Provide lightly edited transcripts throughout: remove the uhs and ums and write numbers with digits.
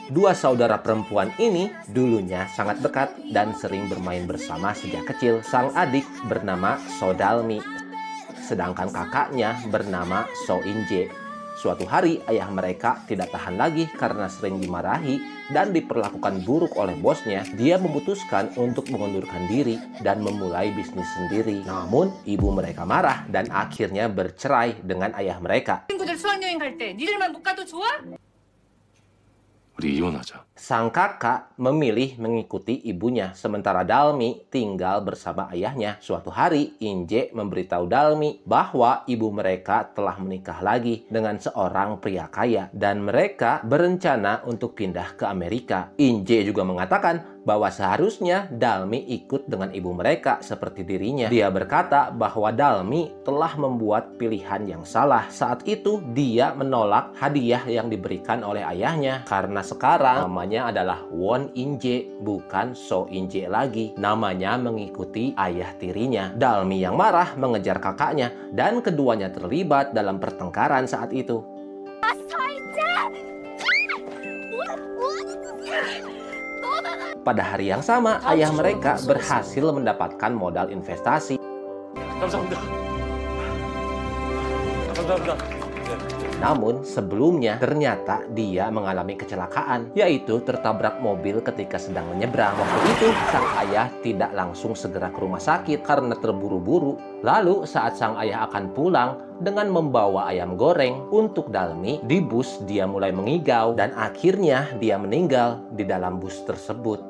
Dua saudara perempuan ini dulunya sangat dekat dan sering bermain bersama sejak kecil. Sang adik bernama So Dalmi, sedangkan kakaknya bernama So In-jae. Suatu hari ayah mereka tidak tahan lagi karena sering dimarahi dan diperlakukan buruk oleh bosnya. Dia memutuskan untuk mengundurkan diri dan memulai bisnis sendiri. Namun ibu mereka marah dan akhirnya bercerai dengan ayah mereka. Sang kakak memilih mengikuti ibunya, sementara Dalmi tinggal bersama ayahnya. Suatu hari, In-jae memberitahu Dalmi bahwa ibu mereka telah menikah lagi dengan seorang pria kaya dan mereka berencana untuk pindah ke Amerika. In-jae juga mengatakan bahwa seharusnya Dalmi ikut dengan ibu mereka seperti dirinya. Dia berkata bahwa Dalmi telah membuat pilihan yang salah. Saat itu dia menolak hadiah yang diberikan oleh ayahnya karena sekarang namanya adalah Won In-jae, bukan So In-jae lagi. Namanya mengikuti ayah tirinya. Dalmi yang marah mengejar kakaknya dan keduanya terlibat dalam pertengkaran saat itu. Pada hari yang sama, ayah mereka berhasil mendapatkan modal investasi. Namun sebelumnya ternyata dia mengalami kecelakaan, yaitu tertabrak mobil ketika sedang menyeberang. Waktu itu sang ayah tidak langsung segera ke rumah sakit karena terburu-buru. Lalu saat sang ayah akan pulang dengan membawa ayam goreng untuk Dalmi, di bus dia mulai mengigau dan akhirnya dia meninggal di dalam bus tersebut.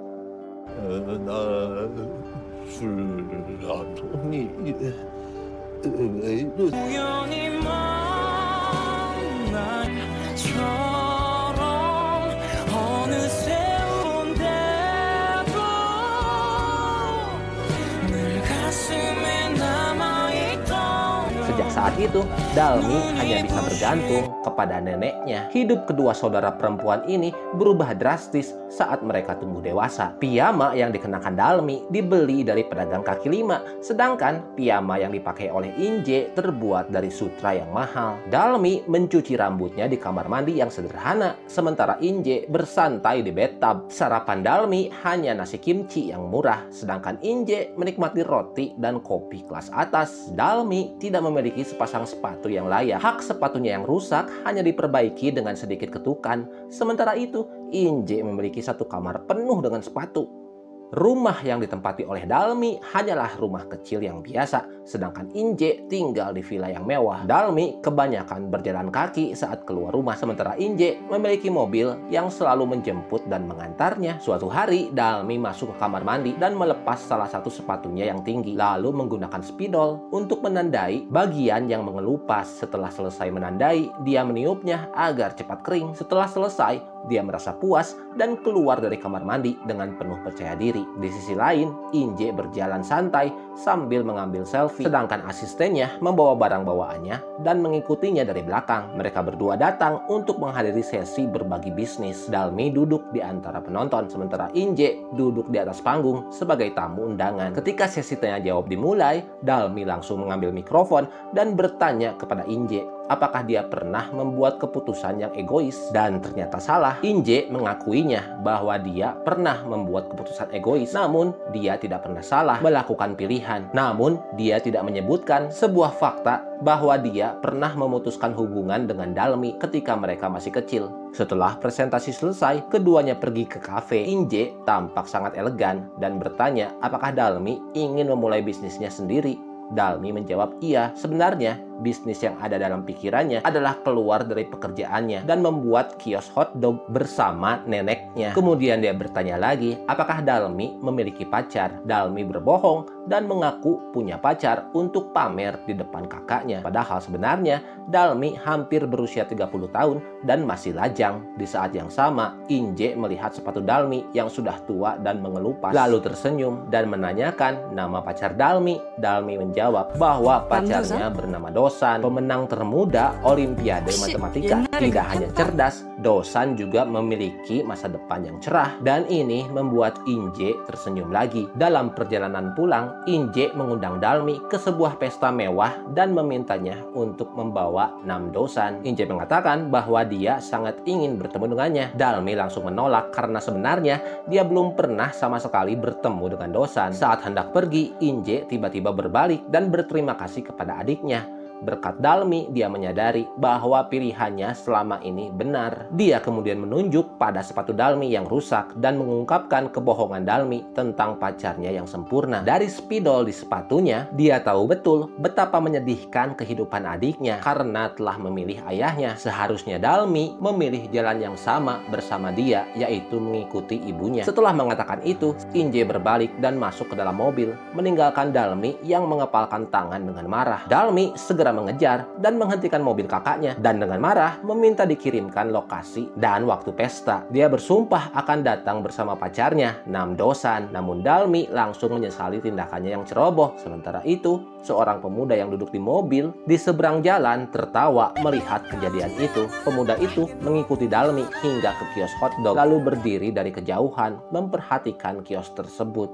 Sejak saat itu, Dalmi hanya bisa bergantung kepada neneknya. Hidup kedua saudara perempuan ini berubah drastis saat mereka tumbuh dewasa. Piyama yang dikenakan Dalmi dibeli dari pedagang kaki lima, sedangkan piyama yang dipakai oleh In-jae terbuat dari sutra yang mahal. Dalmi mencuci rambutnya di kamar mandi yang sederhana, sementara In-jae bersantai di bathtub. Sarapan Dalmi hanya nasi kimchi yang murah, sedangkan In-jae menikmati roti dan kopi kelas atas. Dalmi tidak memiliki sepasang sepatu yang layak. Hak sepatunya yang rusak hanya diperbaiki dengan sedikit ketukan. Sementara itu, In-jae memiliki satu kamar penuh dengan sepatu. Rumah yang ditempati oleh Dalmi hanyalah rumah kecil yang biasa, sedangkan In-jae tinggal di villa yang mewah. Dalmi kebanyakan berjalan kaki saat keluar rumah, sementara In-jae memiliki mobil yang selalu menjemput dan mengantarnya. Suatu hari, Dalmi masuk ke kamar mandi dan melepas salah satu sepatunya yang tinggi, lalu menggunakan spidol untuk menandai bagian yang mengelupas. Setelah selesai menandai, dia meniupnya agar cepat kering. Setelah selesai, dia merasa puas dan keluar dari kamar mandi dengan penuh percaya diri. Di sisi lain, In-jae berjalan santai sambil mengambil selfie, sedangkan asistennya membawa barang bawaannya dan mengikutinya dari belakang. Mereka berdua datang untuk menghadiri sesi berbagi bisnis. Dalmi duduk di antara penonton, sementara In-jae duduk di atas panggung sebagai tamu undangan. Ketika sesi tanya jawab dimulai, Dalmi langsung mengambil mikrofon dan bertanya kepada In-jae apakah dia pernah membuat keputusan yang egois, dan ternyata salah. In-jae mengakuinya bahwa dia pernah membuat keputusan egois, namun dia tidak pernah salah melakukan pilihan. Namun dia tidak menyebutkan sebuah fakta bahwa dia pernah memutuskan hubungan dengan Dalmi ketika mereka masih kecil. Setelah presentasi selesai, keduanya pergi ke kafe. In-jae tampak sangat elegan dan bertanya apakah Dalmi ingin memulai bisnisnya sendiri. Dalmi menjawab iya. Sebenarnya bisnis yang ada dalam pikirannya adalah keluar dari pekerjaannya dan membuat kios hotdog bersama neneknya. Kemudian dia bertanya lagi apakah Dalmi memiliki pacar. Dalmi berbohong dan mengaku punya pacar untuk pamer di depan kakaknya. Padahal sebenarnya Dalmi hampir berusia 30 tahun dan masih lajang. Di saat yang sama, In-jae melihat sepatu Dalmi yang sudah tua dan mengelupas, lalu tersenyum dan menanyakan nama pacar Dalmi. Dalmi menjawab bahwa pacarnya bernama Dora. Dosan, pemenang termuda Olimpiade Matematika. Tidak hanya cerdas, Dosan juga memiliki masa depan yang cerah. Dan ini membuat Inje tersenyum lagi. Dalam perjalanan pulang, Inje mengundang Dalmi ke sebuah pesta mewah dan memintanya untuk membawa Nam Dosan. Inje mengatakan bahwa dia sangat ingin bertemu dengannya. Dalmi langsung menolak karena sebenarnya dia belum pernah sama sekali bertemu dengan Dosan. Saat hendak pergi, Inje tiba-tiba berbalik dan berterima kasih kepada adiknya. Berkat Dalmi, dia menyadari bahwa pilihannya selama ini benar. Dia kemudian menunjuk pada sepatu Dalmi yang rusak dan mengungkapkan kebohongan Dalmi tentang pacarnya yang sempurna. Dari spidol di sepatunya, dia tahu betul betapa menyedihkan kehidupan adiknya karena telah memilih ayahnya. Seharusnya Dalmi memilih jalan yang sama bersama dia, yaitu mengikuti ibunya. Setelah mengatakan itu, Inje berbalik dan masuk ke dalam mobil, meninggalkan Dalmi yang mengepalkan tangan dengan marah. Dalmi segera mengejar dan menghentikan mobil kakaknya dan dengan marah meminta dikirimkan lokasi dan waktu pesta. Dia bersumpah akan datang bersama pacarnya, Nam Dosan. Namun Dalmi langsung menyesali tindakannya yang ceroboh. Sementara itu, seorang pemuda yang duduk di mobil di seberang jalan tertawa melihat kejadian itu. Pemuda itu mengikuti Dalmi hingga ke kios hotdog, lalu berdiri dari kejauhan memperhatikan kios tersebut.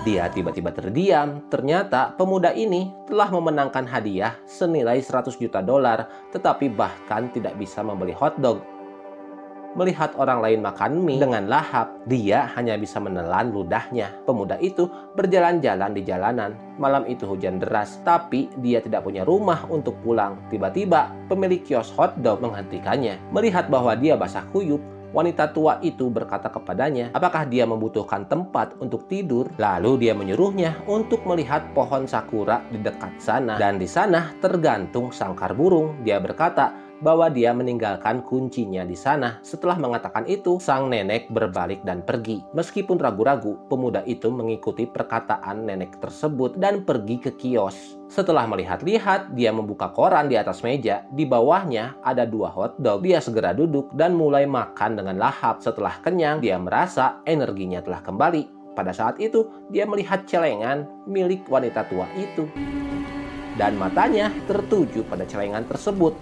Dia tiba-tiba terdiam. Ternyata pemuda ini telah memenangkan hadiah senilai 100 juta dolar, tetapi bahkan tidak bisa membeli hotdog. Melihat orang lain makan mie dengan lahap, dia hanya bisa menelan ludahnya. Pemuda itu berjalan-jalan di jalanan. Malam itu hujan deras, tapi dia tidak punya rumah untuk pulang. Tiba-tiba, pemilik kios hotdog menghentikannya. Melihat bahwa dia basah kuyup, wanita tua itu berkata kepadanya, apakah dia membutuhkan tempat untuk tidur? Lalu dia menyuruhnya untuk melihat pohon sakura di dekat sana. Dan di sana tergantung sangkar burung. Dia berkata bahwa dia meninggalkan kuncinya di sana. Setelah mengatakan itu, sang nenek berbalik dan pergi. Meskipun ragu-ragu, pemuda itu mengikuti perkataan nenek tersebut dan pergi ke kios. Setelah melihat-lihat, dia membuka koran di atas meja. Di bawahnya ada 2 hotdog. Dia segera duduk dan mulai makan dengan lahap. Setelah kenyang, dia merasa energinya telah kembali. Pada saat itu, dia melihat celengan milik wanita tua itu. Dan matanya tertuju pada celengan tersebut.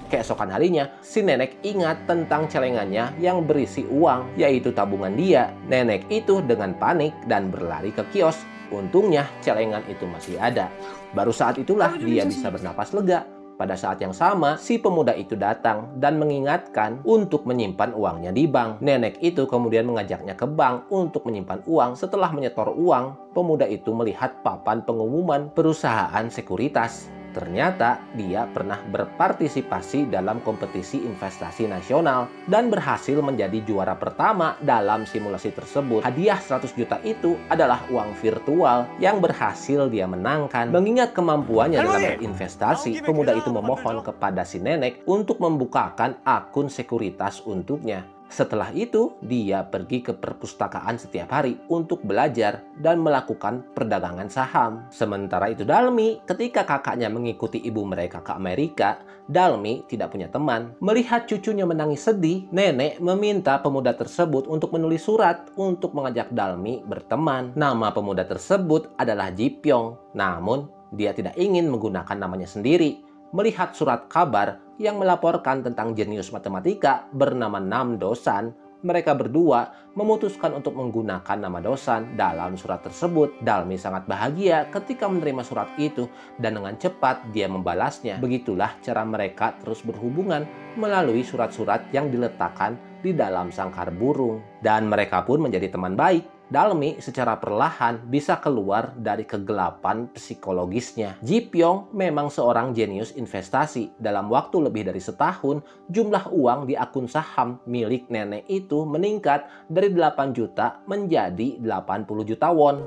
Keesokan harinya, si nenek ingat tentang celengannya yang berisi uang, yaitu tabungan dia. Nenek itu dengan panik dan berlari ke kios. Untungnya celengan itu masih ada. Baru saat itulah dia bisa bernapas lega. Pada saat yang sama, si pemuda itu datang dan mengingatkan untuk menyimpan uangnya di bank. Nenek itu kemudian mengajaknya ke bank untuk menyimpan uang. Setelah menyetor uang, pemuda itu melihat papan pengumuman perusahaan sekuritas. Ternyata dia pernah berpartisipasi dalam kompetisi investasi nasional dan berhasil menjadi juara pertama dalam simulasi tersebut. Hadiah 100 juta itu adalah uang virtual yang berhasil dia menangkan. Mengingat kemampuannya dalam berinvestasi, pemuda itu memohon kepada si nenek untuk membukakan akun sekuritas untuknya. Setelah itu, dia pergi ke perpustakaan setiap hari untuk belajar dan melakukan perdagangan saham. Sementara itu Dalmi, ketika kakaknya mengikuti ibu mereka ke Amerika, Dalmi tidak punya teman. Melihat cucunya menangis sedih, nenek meminta pemuda tersebut untuk menulis surat untuk mengajak Dalmi berteman. Nama pemuda tersebut adalah Ji Pyong, namun dia tidak ingin menggunakan namanya sendiri. Melihat surat kabar yang melaporkan tentang jenius matematika bernama Nam Dosan, mereka berdua memutuskan untuk menggunakan nama Dosan dalam surat tersebut. Dalmi sangat bahagia ketika menerima surat itu dan dengan cepat dia membalasnya. Begitulah cara mereka terus berhubungan melalui surat-surat yang diletakkan di dalam sangkar burung. Dan mereka pun menjadi teman baik. Dalmi secara perlahan bisa keluar dari kegelapan psikologisnya. Ji Pyong memang seorang jenius investasi. Dalam waktu lebih dari setahun, jumlah uang di akun saham milik nenek itu meningkat dari 8 juta menjadi 80 juta won.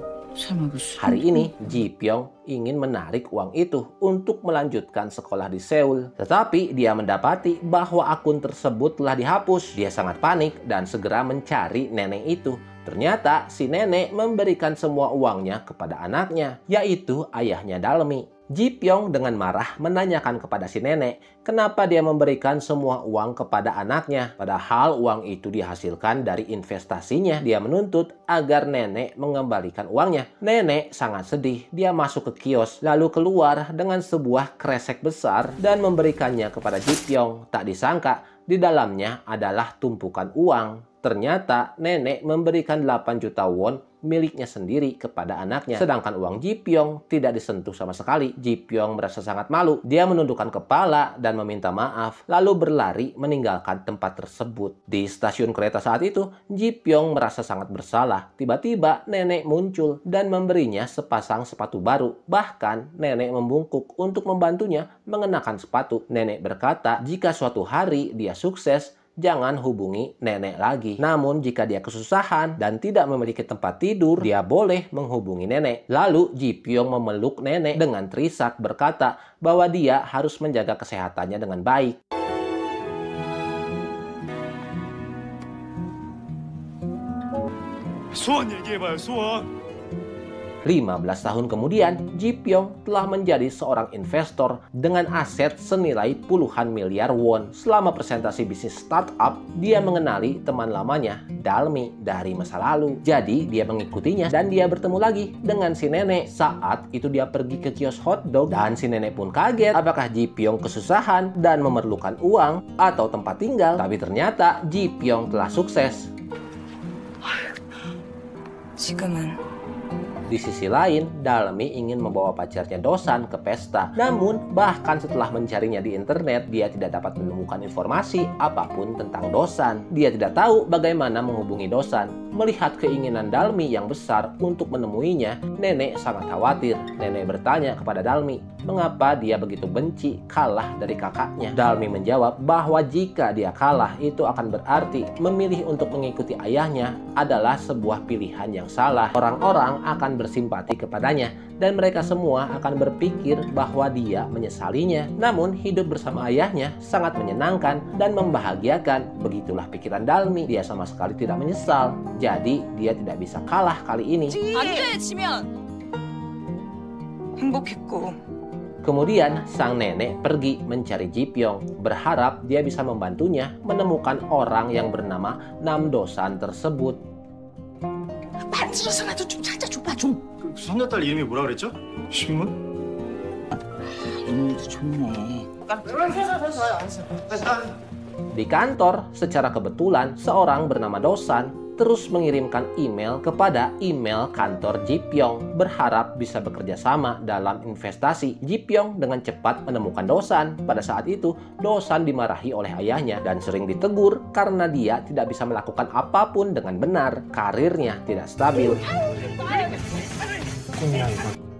Hari ini, Ji Pyong ingin menarik uang itu untuk melanjutkan sekolah di Seoul. Tetapi dia mendapati bahwa akun tersebut telah dihapus. Dia sangat panik dan segera mencari nenek itu. Ternyata si nenek memberikan semua uangnya kepada anaknya, yaitu ayahnya Dalmi. Ji Pyong dengan marah menanyakan kepada si nenek kenapa dia memberikan semua uang kepada anaknya. Padahal uang itu dihasilkan dari investasinya. Dia menuntut agar nenek mengembalikan uangnya. Nenek sangat sedih. Dia masuk ke kios lalu keluar dengan sebuah kresek besar dan memberikannya kepada Ji Pyong. Tak disangka di dalamnya adalah tumpukan uang. Ternyata nenek memberikan 8 juta won miliknya sendiri kepada anaknya. Sedangkan uang Ji Pyong tidak disentuh sama sekali. Ji Pyong merasa sangat malu. Dia menundukkan kepala dan meminta maaf, lalu berlari meninggalkan tempat tersebut. Di stasiun kereta saat itu, Ji Pyong merasa sangat bersalah. Tiba-tiba nenek muncul dan memberinya sepasang sepatu baru. Bahkan nenek membungkuk untuk membantunya mengenakan sepatu. Nenek berkata, jika suatu hari dia sukses, jangan hubungi nenek lagi. Namun jika dia kesusahan dan tidak memiliki tempat tidur, dia boleh menghubungi nenek. Lalu Ji Pyong memeluk nenek dengan terisak berkata bahwa dia harus menjaga kesehatannya dengan baik. 소원 얘기해봐요, 소원. 15 tahun kemudian, Ji Pyong telah menjadi seorang investor dengan aset senilai puluhan miliar won. Selama presentasi bisnis startup, dia mengenali teman lamanya, Dalmi, dari masa lalu. Jadi, dia mengikutinya dan dia bertemu lagi dengan si nenek. Saat itu dia pergi ke kios hotdog dan si nenek pun kaget apakah Ji Pyong kesusahan dan memerlukan uang atau tempat tinggal. Tapi ternyata Ji Pyong telah sukses. 지금은 Di sisi lain, Dalmi ingin membawa pacarnya Dosan ke pesta. Namun, bahkan setelah mencarinya di internet, dia tidak dapat menemukan informasi apapun tentang Dosan. Dia tidak tahu bagaimana menghubungi Dosan. Melihat keinginan Dalmi yang besar untuk menemuinya, nenek sangat khawatir. Nenek bertanya kepada Dalmi, mengapa dia begitu benci kalah dari kakaknya. Dalmi menjawab bahwa jika dia kalah, itu akan berarti memilih untuk mengikuti ayahnya adalah sebuah pilihan yang salah. Orang-orang akan bersimpati kepadanya dan mereka semua akan berpikir bahwa dia menyesalinya. Namun hidup bersama ayahnya sangat menyenangkan dan membahagiakan. Begitulah pikiran Dalmi. Dia sama sekali tidak menyesal. Jadi dia tidak bisa kalah kali ini. 안 돼, 지면 행복했고. Kemudian sang nenek pergi mencari Ji Pyong, berharap dia bisa membantunya menemukan orang yang bernama Nam Dosan tersebut. 만들어서라도 좀 찾아줘봐 좀. 그 손녀딸 이름이 뭐라 그랬죠? 신문? 이름도 좋네. Di kantor, secara kebetulan seorang bernama Dosan terus mengirimkan email kepada email kantor Ji Pyong berharap bisa bekerja sama dalam investasi. Ji Pyong dengan cepat menemukan Dosan. Pada saat itu, Dosan dimarahi oleh ayahnya dan sering ditegur karena dia tidak bisa melakukan apapun dengan benar. Karirnya tidak stabil.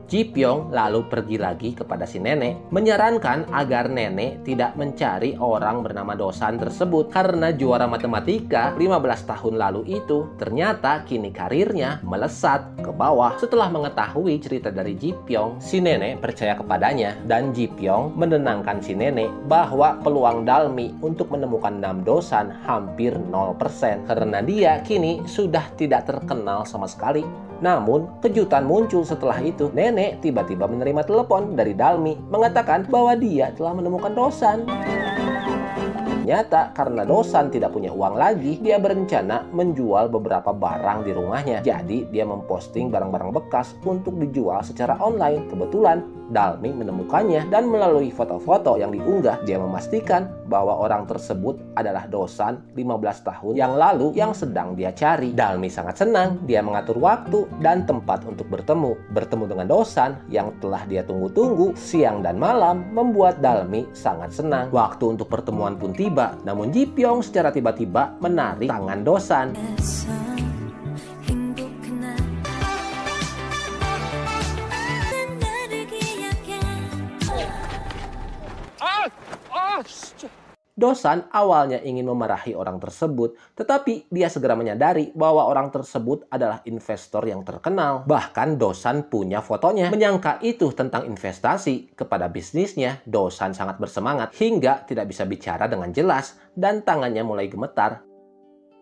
Ji Pyong lalu pergi lagi kepada si nenek, menyarankan agar nenek tidak mencari orang bernama Dosan tersebut karena juara matematika 15 tahun lalu itu ternyata kini karirnya melesat ke bawah. Setelah mengetahui cerita dari Ji Pyong, si nenek percaya kepadanya dan Ji Pyong menenangkan si nenek bahwa peluang Dalmi untuk menemukan Nam Dosan hampir 0% karena dia kini sudah tidak terkenal sama sekali. Namun, kejutan muncul setelah itu. Nenek tiba-tiba menerima telepon dari Dalmi mengatakan bahwa dia telah menemukan Dosan. Ternyata karena Dosan tidak punya uang lagi, dia berencana menjual beberapa barang di rumahnya. Jadi, dia memposting barang-barang bekas untuk dijual secara online. Kebetulan, Dalmi menemukannya dan melalui foto-foto yang diunggah, dia memastikan bahwa orang tersebut adalah Dosan 15 tahun yang lalu yang sedang dia cari. Dalmi sangat senang, dia mengatur waktu dan tempat untuk bertemu. Bertemu dengan Dosan yang telah dia tunggu-tunggu siang dan malam membuat Dalmi sangat senang. Waktu untuk pertemuan pun tiba, namun Ji Pyong secara tiba-tiba menarik tangan Dosan. Dosan awalnya ingin memarahi orang tersebut, tetapi dia segera menyadari bahwa orang tersebut adalah investor yang terkenal. Bahkan Dosan punya fotonya. Menyangka itu tentang investasi kepada bisnisnya, Dosan sangat bersemangat hingga tidak bisa bicara dengan jelas dan tangannya mulai gemetar.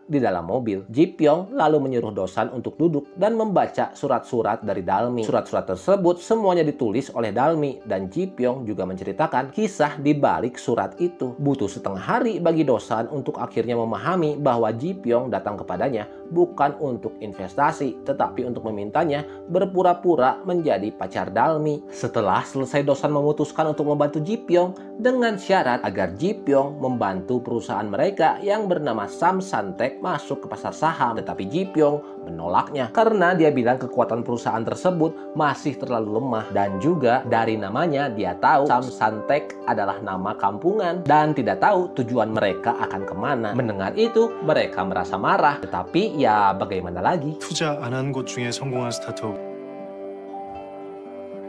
di dalam mobil. Ji Pyong lalu menyuruh Dosan untuk duduk dan membaca surat-surat dari Dalmi. Surat-surat tersebut semuanya ditulis oleh Dalmi dan Ji Pyong juga menceritakan kisah di balik surat itu. Butuh setengah hari bagi Dosan untuk akhirnya memahami bahwa Ji Pyong datang kepadanya bukan untuk investasi, tetapi untuk memintanya berpura-pura menjadi pacar Dalmi. Setelah selesai, Dosan memutuskan untuk membantu Ji Pyong dengan syarat agar Ji Pyong membantu perusahaan mereka yang bernama Samsantek masuk ke pasar saham. Tetapi Ji Pyong menolaknya karena dia bilang kekuatan perusahaan tersebut masih terlalu lemah, dan juga dari namanya dia tahu Samsantek adalah nama kampungan dan tidak tahu tujuan mereka akan kemana. Mendengar itu mereka merasa marah, tetapi ya bagaimana lagi? 투자 안 한 곳 중에 성공한 스타트업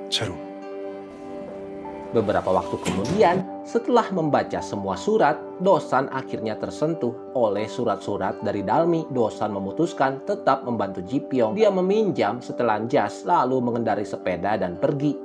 제로. Beberapa waktu kemudian, setelah membaca semua surat, Dosan akhirnya tersentuh oleh surat-surat dari Dalmi. Dosan memutuskan tetap membantu Ji Pyong. Dia meminjam setelan jas, lalu mengendarai sepeda dan pergi.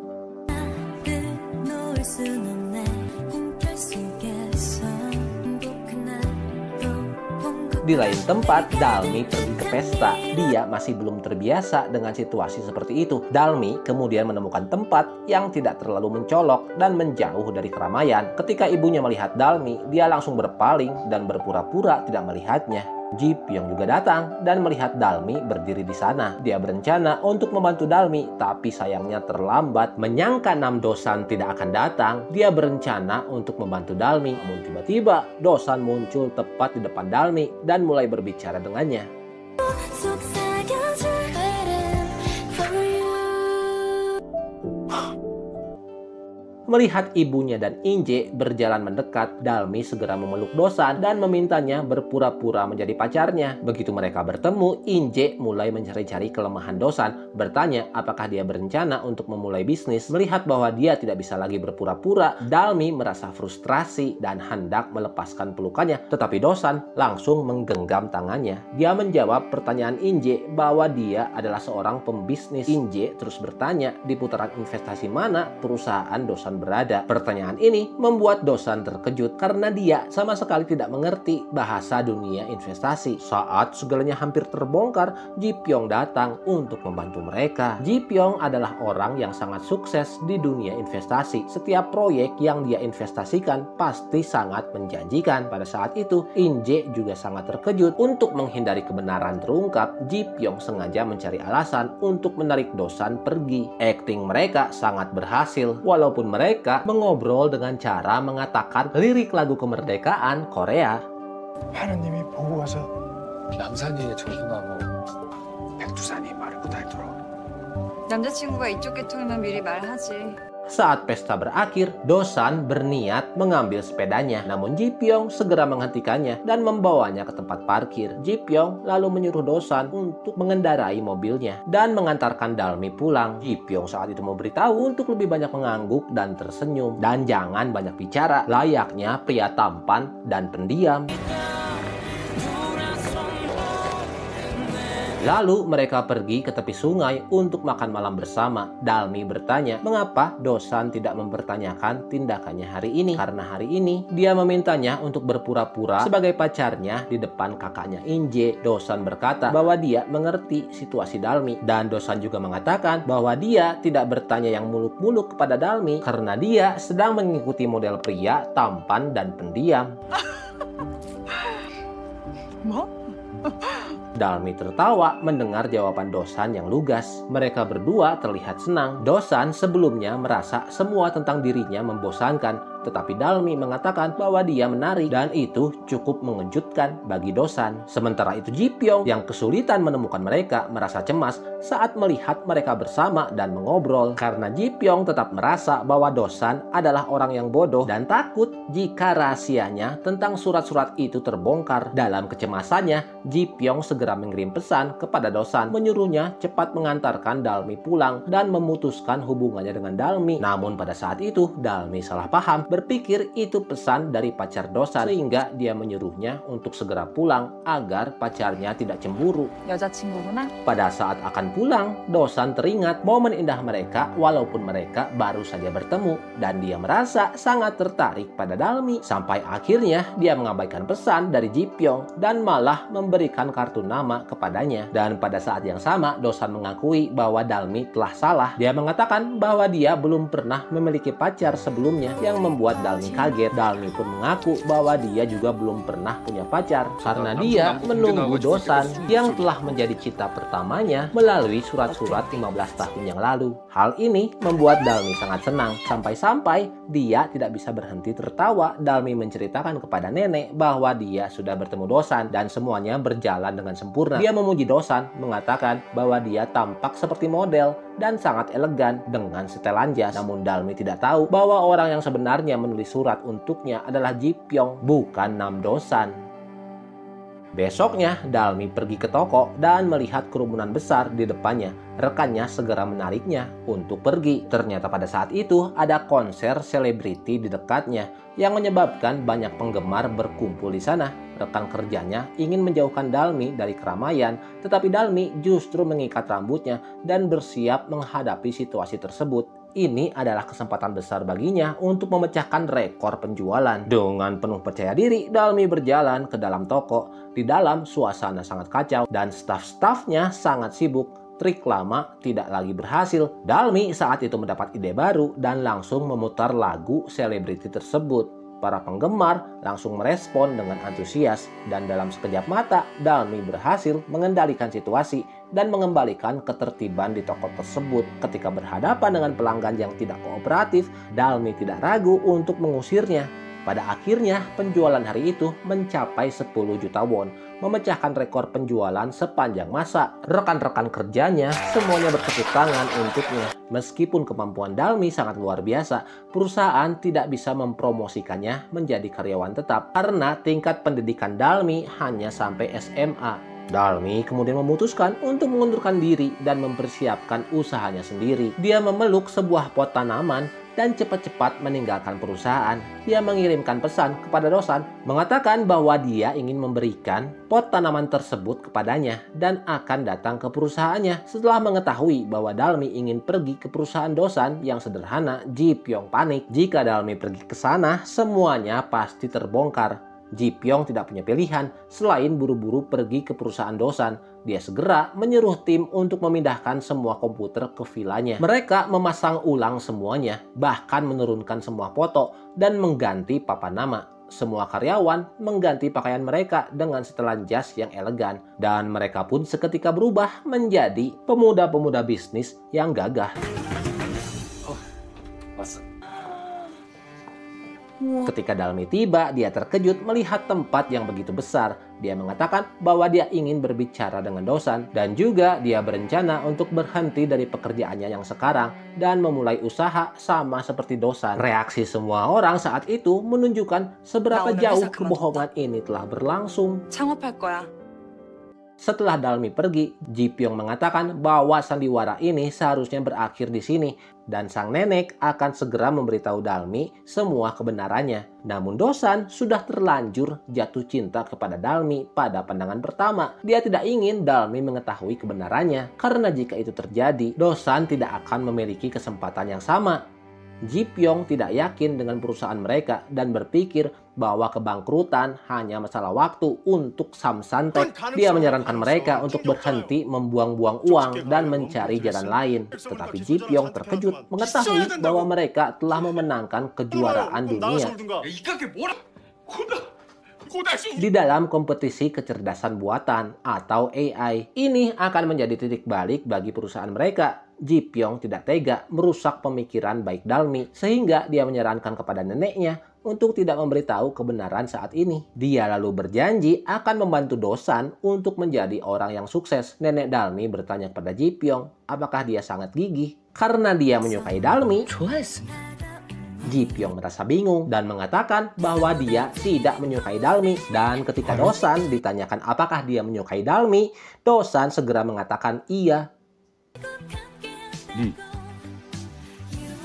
Di lain tempat, Dalmi pergi ke pesta. Dia masih belum terbiasa dengan situasi seperti itu. Dalmi kemudian menemukan tempat yang tidak terlalu mencolok dan menjauh dari keramaian. Ketika ibunya melihat Dalmi, dia langsung berpaling dan berpura-pura tidak melihatnya. Ji Pyong juga datang dan melihat Dalmi berdiri di sana. Dia berencana untuk membantu Dalmi, tapi sayangnya terlambat. Menyangka Nam Dosan tidak akan datang, dia berencana untuk membantu Dalmi. Namun tiba-tiba Dosan muncul tepat di depan Dalmi dan mulai berbicara dengannya. Melihat ibunya dan Inje berjalan mendekat, Dalmi segera memeluk Dosan dan memintanya berpura-pura menjadi pacarnya. Begitu mereka bertemu, Inje mulai mencari-cari kelemahan Dosan, bertanya apakah dia berencana untuk memulai bisnis. Melihat bahwa dia tidak bisa lagi berpura-pura, Dalmi merasa frustrasi dan hendak melepaskan pelukannya. Tetapi Dosan langsung menggenggam tangannya. Dia menjawab pertanyaan Inje bahwa dia adalah seorang pembisnis. Inje terus bertanya di putaran investasi mana perusahaan Dosan berada. Pertanyaan ini membuat Dosan terkejut karena dia sama sekali tidak mengerti bahasa dunia investasi. Saat segalanya hampir terbongkar, Ji Pyong datang untuk membantu mereka. Ji Pyong adalah orang yang sangat sukses di dunia investasi. Setiap proyek yang dia investasikan pasti sangat menjanjikan. Pada saat itu, Inje juga sangat terkejut. Untuk menghindari kebenaran terungkap, Ji Pyong sengaja mencari alasan untuk menarik Dosan pergi. Akting mereka sangat berhasil, walaupun mereka mengobrol dengan cara mengatakan lirik lagu kemerdekaan Korea. 하느님이 보고 와서 남산이 정수나무 백두산이 말을 못하도록. 남자친구가 이쪽 계통이면 미리 말하지. Saat pesta berakhir, Dosan berniat mengambil sepedanya. Namun Ji Pyong segera menghentikannya dan membawanya ke tempat parkir. Ji Pyong lalu menyuruh Dosan untuk mengendarai mobilnya dan mengantarkan Dalmi pulang. Ji Pyong saat itu memberitahu untuk lebih banyak mengangguk dan tersenyum. Dan jangan banyak bicara, layaknya pria tampan dan pendiam. Lalu mereka pergi ke tepi sungai untuk makan malam bersama. Dalmi bertanya mengapa Dosan tidak mempertanyakan tindakannya hari ini. Karena hari ini dia memintanya untuk berpura-pura sebagai pacarnya di depan kakaknya Inje. Dosan berkata bahwa dia mengerti situasi Dalmi. Dan Dosan juga mengatakan bahwa dia tidak bertanya yang muluk-muluk kepada Dalmi karena dia sedang mengikuti model pria tampan dan pendiam. Dalmi tertawa mendengar jawaban Dosan yang lugas. Mereka berdua terlihat senang. Dosan sebelumnya merasa semua tentang dirinya membosankan, tetapi Dalmi mengatakan bahwa dia menarik dan itu cukup mengejutkan bagi Dosan. Sementara itu Ji Pyong yang kesulitan menemukan mereka merasa cemas saat melihat mereka bersama dan mengobrol karena Ji Pyong tetap merasa bahwa Dosan adalah orang yang bodoh dan takut jika rahasianya tentang surat-surat itu terbongkar. Dalam kecemasannya, Ji Pyong segera segera mengirim pesan kepada Dosan, menyuruhnya cepat mengantarkan Dalmi pulang dan memutuskan hubungannya dengan Dalmi. Namun pada saat itu Dalmi salah paham, berpikir itu pesan dari pacar Dosan, sehingga dia menyuruhnya untuk segera pulang agar pacarnya tidak cemburu. 여자친구구나. Pada saat akan pulang, Dosan teringat momen indah mereka walaupun mereka baru saja bertemu, dan dia merasa sangat tertarik pada Dalmi. Sampai akhirnya dia mengabaikan pesan dari Ji Pyong dan malah memberikan kartu nama kepadanya. Dan pada saat yang sama, Dosan mengakui bahwa Dalmi telah salah. Dia mengatakan bahwa dia belum pernah memiliki pacar sebelumnya, yang membuat Dalmi kaget. Dalmi pun mengaku bahwa dia juga belum pernah punya pacar karena dia menunggu Dosan yang telah menjadi cinta pertamanya melalui surat-surat 15 tahun yang lalu. Hal ini membuat Dalmi sangat senang, sampai-sampai dia tidak bisa berhenti tertawa. Dalmi menceritakan kepada nenek bahwa dia sudah bertemu Dosan dan semuanya berjalan dengan sempurna. Dia memuji Dosan, mengatakan bahwa dia tampak seperti model dan sangat elegan dengan setelan jas. Namun Dalmi tidak tahu bahwa orang yang sebenarnya menulis surat untuknya adalah Ji Pyong, bukan Nam Dosan. Besoknya, Dalmi pergi ke toko dan melihat kerumunan besar di depannya. Rekannya segera menariknya untuk pergi. Ternyata pada saat itu ada konser selebriti di dekatnya yang menyebabkan banyak penggemar berkumpul di sana. Rekan kerjanya ingin menjauhkan Dalmi dari keramaian, tetapi Dalmi justru mengikat rambutnya dan bersiap menghadapi situasi tersebut. Ini adalah kesempatan besar baginya untuk memecahkan rekor penjualan. Dengan penuh percaya diri, Dalmi berjalan ke dalam toko. Di dalam suasana sangat kacau dan staf-stafnya sangat sibuk. Trik lama tidak lagi berhasil. Dalmi saat itu mendapat ide baru dan langsung memutar lagu selebriti tersebut. Para penggemar langsung merespon dengan antusias, dan dalam sekejap mata Dalmi berhasil mengendalikan situasi dan mengembalikan ketertiban di toko tersebut. Ketika berhadapan dengan pelanggan yang tidak kooperatif, Dalmi tidak ragu untuk mengusirnya. Pada akhirnya penjualan hari itu mencapai 10 juta won, memecahkan rekor penjualan sepanjang masa. Rekan-rekan kerjanya semuanya bertepuk tangan untuknya. Meskipun kemampuan Dalmi sangat luar biasa, perusahaan tidak bisa mempromosikannya menjadi karyawan tetap karena tingkat pendidikan Dalmi hanya sampai SMA. Dalmi kemudian memutuskan untuk mengundurkan diri dan mempersiapkan usahanya sendiri. Dia memeluk sebuah pot tanaman dan cepat-cepat meninggalkan perusahaan. Dia mengirimkan pesan kepada Dosan, mengatakan bahwa dia ingin memberikan pot tanaman tersebut kepadanya dan akan datang ke perusahaannya. Setelah mengetahui bahwa Dalmi ingin pergi ke perusahaan Dosan yang sederhana, Ji Pyong panik. Jika Dalmi pergi ke sana, semuanya pasti terbongkar. Ji Pyong tidak punya pilihan selain buru-buru pergi ke perusahaan Dosan. Dia segera menyuruh tim untuk memindahkan semua komputer ke vilanya. Mereka memasang ulang semuanya, bahkan menurunkan semua foto dan mengganti papan nama. Semua karyawan mengganti pakaian mereka dengan setelan jas yang elegan, dan mereka pun seketika berubah menjadi pemuda-pemuda bisnis yang gagah. Ketika Dalmi tiba, dia terkejut melihat tempat yang begitu besar. Dia mengatakan bahwa dia ingin berbicara dengan Dosan dan juga dia berencana untuk berhenti dari pekerjaannya yang sekarang dan memulai usaha sama seperti Dosan. Reaksi semua orang saat itu menunjukkan seberapa jauh kebohongan ini telah berlangsung. 창업할 거야. Setelah Dalmi pergi, Ji Pyong mengatakan bahwa sandiwara ini seharusnya berakhir di sini dan sang nenek akan segera memberitahu Dalmi semua kebenarannya. Namun Dosan sudah terlanjur jatuh cinta kepada Dalmi pada pandangan pertama. Dia tidak ingin Dalmi mengetahui kebenarannya karena jika itu terjadi, Dosan tidak akan memiliki kesempatan yang sama. Ji Pyong tidak yakin dengan perusahaan mereka dan berpikir bahwa kebangkrutan hanya masalah waktu untuk Samsontek. Dia menyarankan mereka untuk berhenti membuang-buang uang dan mencari jalan lain. Tetapi Ji Pyong terkejut mengetahui bahwa mereka telah memenangkan kejuaraan dunia di dalam kompetisi kecerdasan buatan atau AI. Ini akan menjadi titik balik bagi perusahaan mereka. Ji Pyong tidak tega merusak pemikiran baik Dalmi, sehingga dia menyarankan kepada neneknya untuk tidak memberitahu kebenaran saat ini. Dia lalu berjanji akan membantu Dosan untuk menjadi orang yang sukses. Nenek Dalmi bertanya kepada Ji Pyong apakah dia sangat gigih karena dia menyukai Dalmi. Ji Pyong merasa bingung dan mengatakan bahwa dia tidak menyukai Dalmi. Dan ketika Dosan ditanyakan apakah dia menyukai Dalmi, Dosan segera mengatakan iya.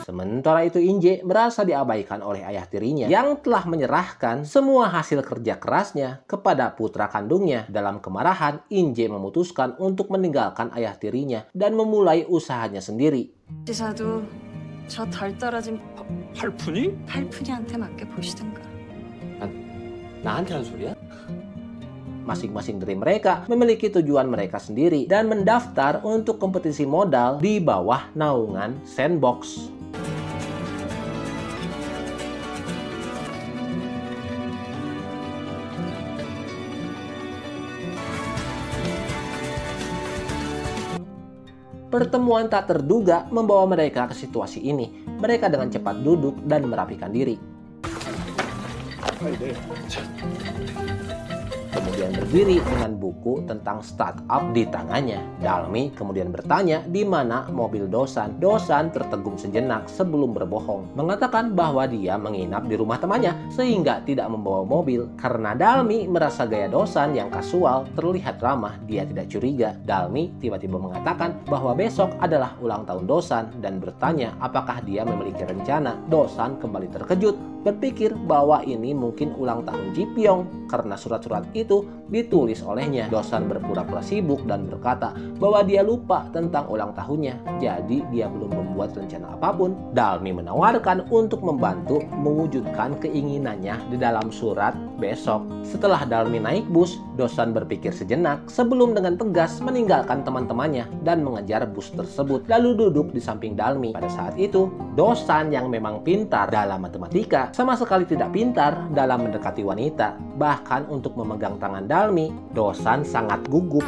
Sementara itu Inje merasa diabaikan oleh ayah tirinya yang telah menyerahkan semua hasil kerja kerasnya kepada putra kandungnya. Dalam kemarahan, Inje memutuskan untuk meninggalkan ayah tirinya dan memulai usahanya sendiri. 지사도 저 덜 떨어진 팔푼이? 팔푼이한테 맞게 보시든가. 나한테 한 소리야? Masing-masing dari mereka memiliki tujuan mereka sendiri dan mendaftar untuk kompetisi modal di bawah naungan Sandbox. Pertemuan tak terduga membawa mereka ke situasi ini. Mereka dengan cepat duduk dan merapikan diri. Kemudian berdiri dengan buku tentang startup di tangannya. Dalmi kemudian bertanya di mana mobil Dosan. Dosan tertegun sejenak sebelum berbohong, mengatakan bahwa dia menginap di rumah temannya sehingga tidak membawa mobil. Karena Dalmi merasa gaya Dosan yang kasual terlihat ramah, dia tidak curiga. Dalmi tiba-tiba mengatakan bahwa besok adalah ulang tahun Dosan dan bertanya apakah dia memiliki rencana. Dosan kembali terkejut, berpikir bahwa ini mungkin ulang tahun Ji Pyong karena surat-surat itu ditulis olehnya. Dosan berpura-pura sibuk dan berkata bahwa dia lupa tentang ulang tahunnya, jadi dia belum membuat rencana apapun. Dalmi menawarkan untuk membantu mewujudkan keinginannya di dalam surat besok. Setelah Dalmi naik bus, Dosan berpikir sejenak sebelum dengan tegas meninggalkan teman-temannya dan mengejar bus tersebut, lalu duduk di samping Dalmi. Pada saat itu, Dosan yang memang pintar dalam matematika sama sekali tidak pintar dalam mendekati wanita. Bahkan untuk memegang tangan Dalmi, Dosan sangat gugup.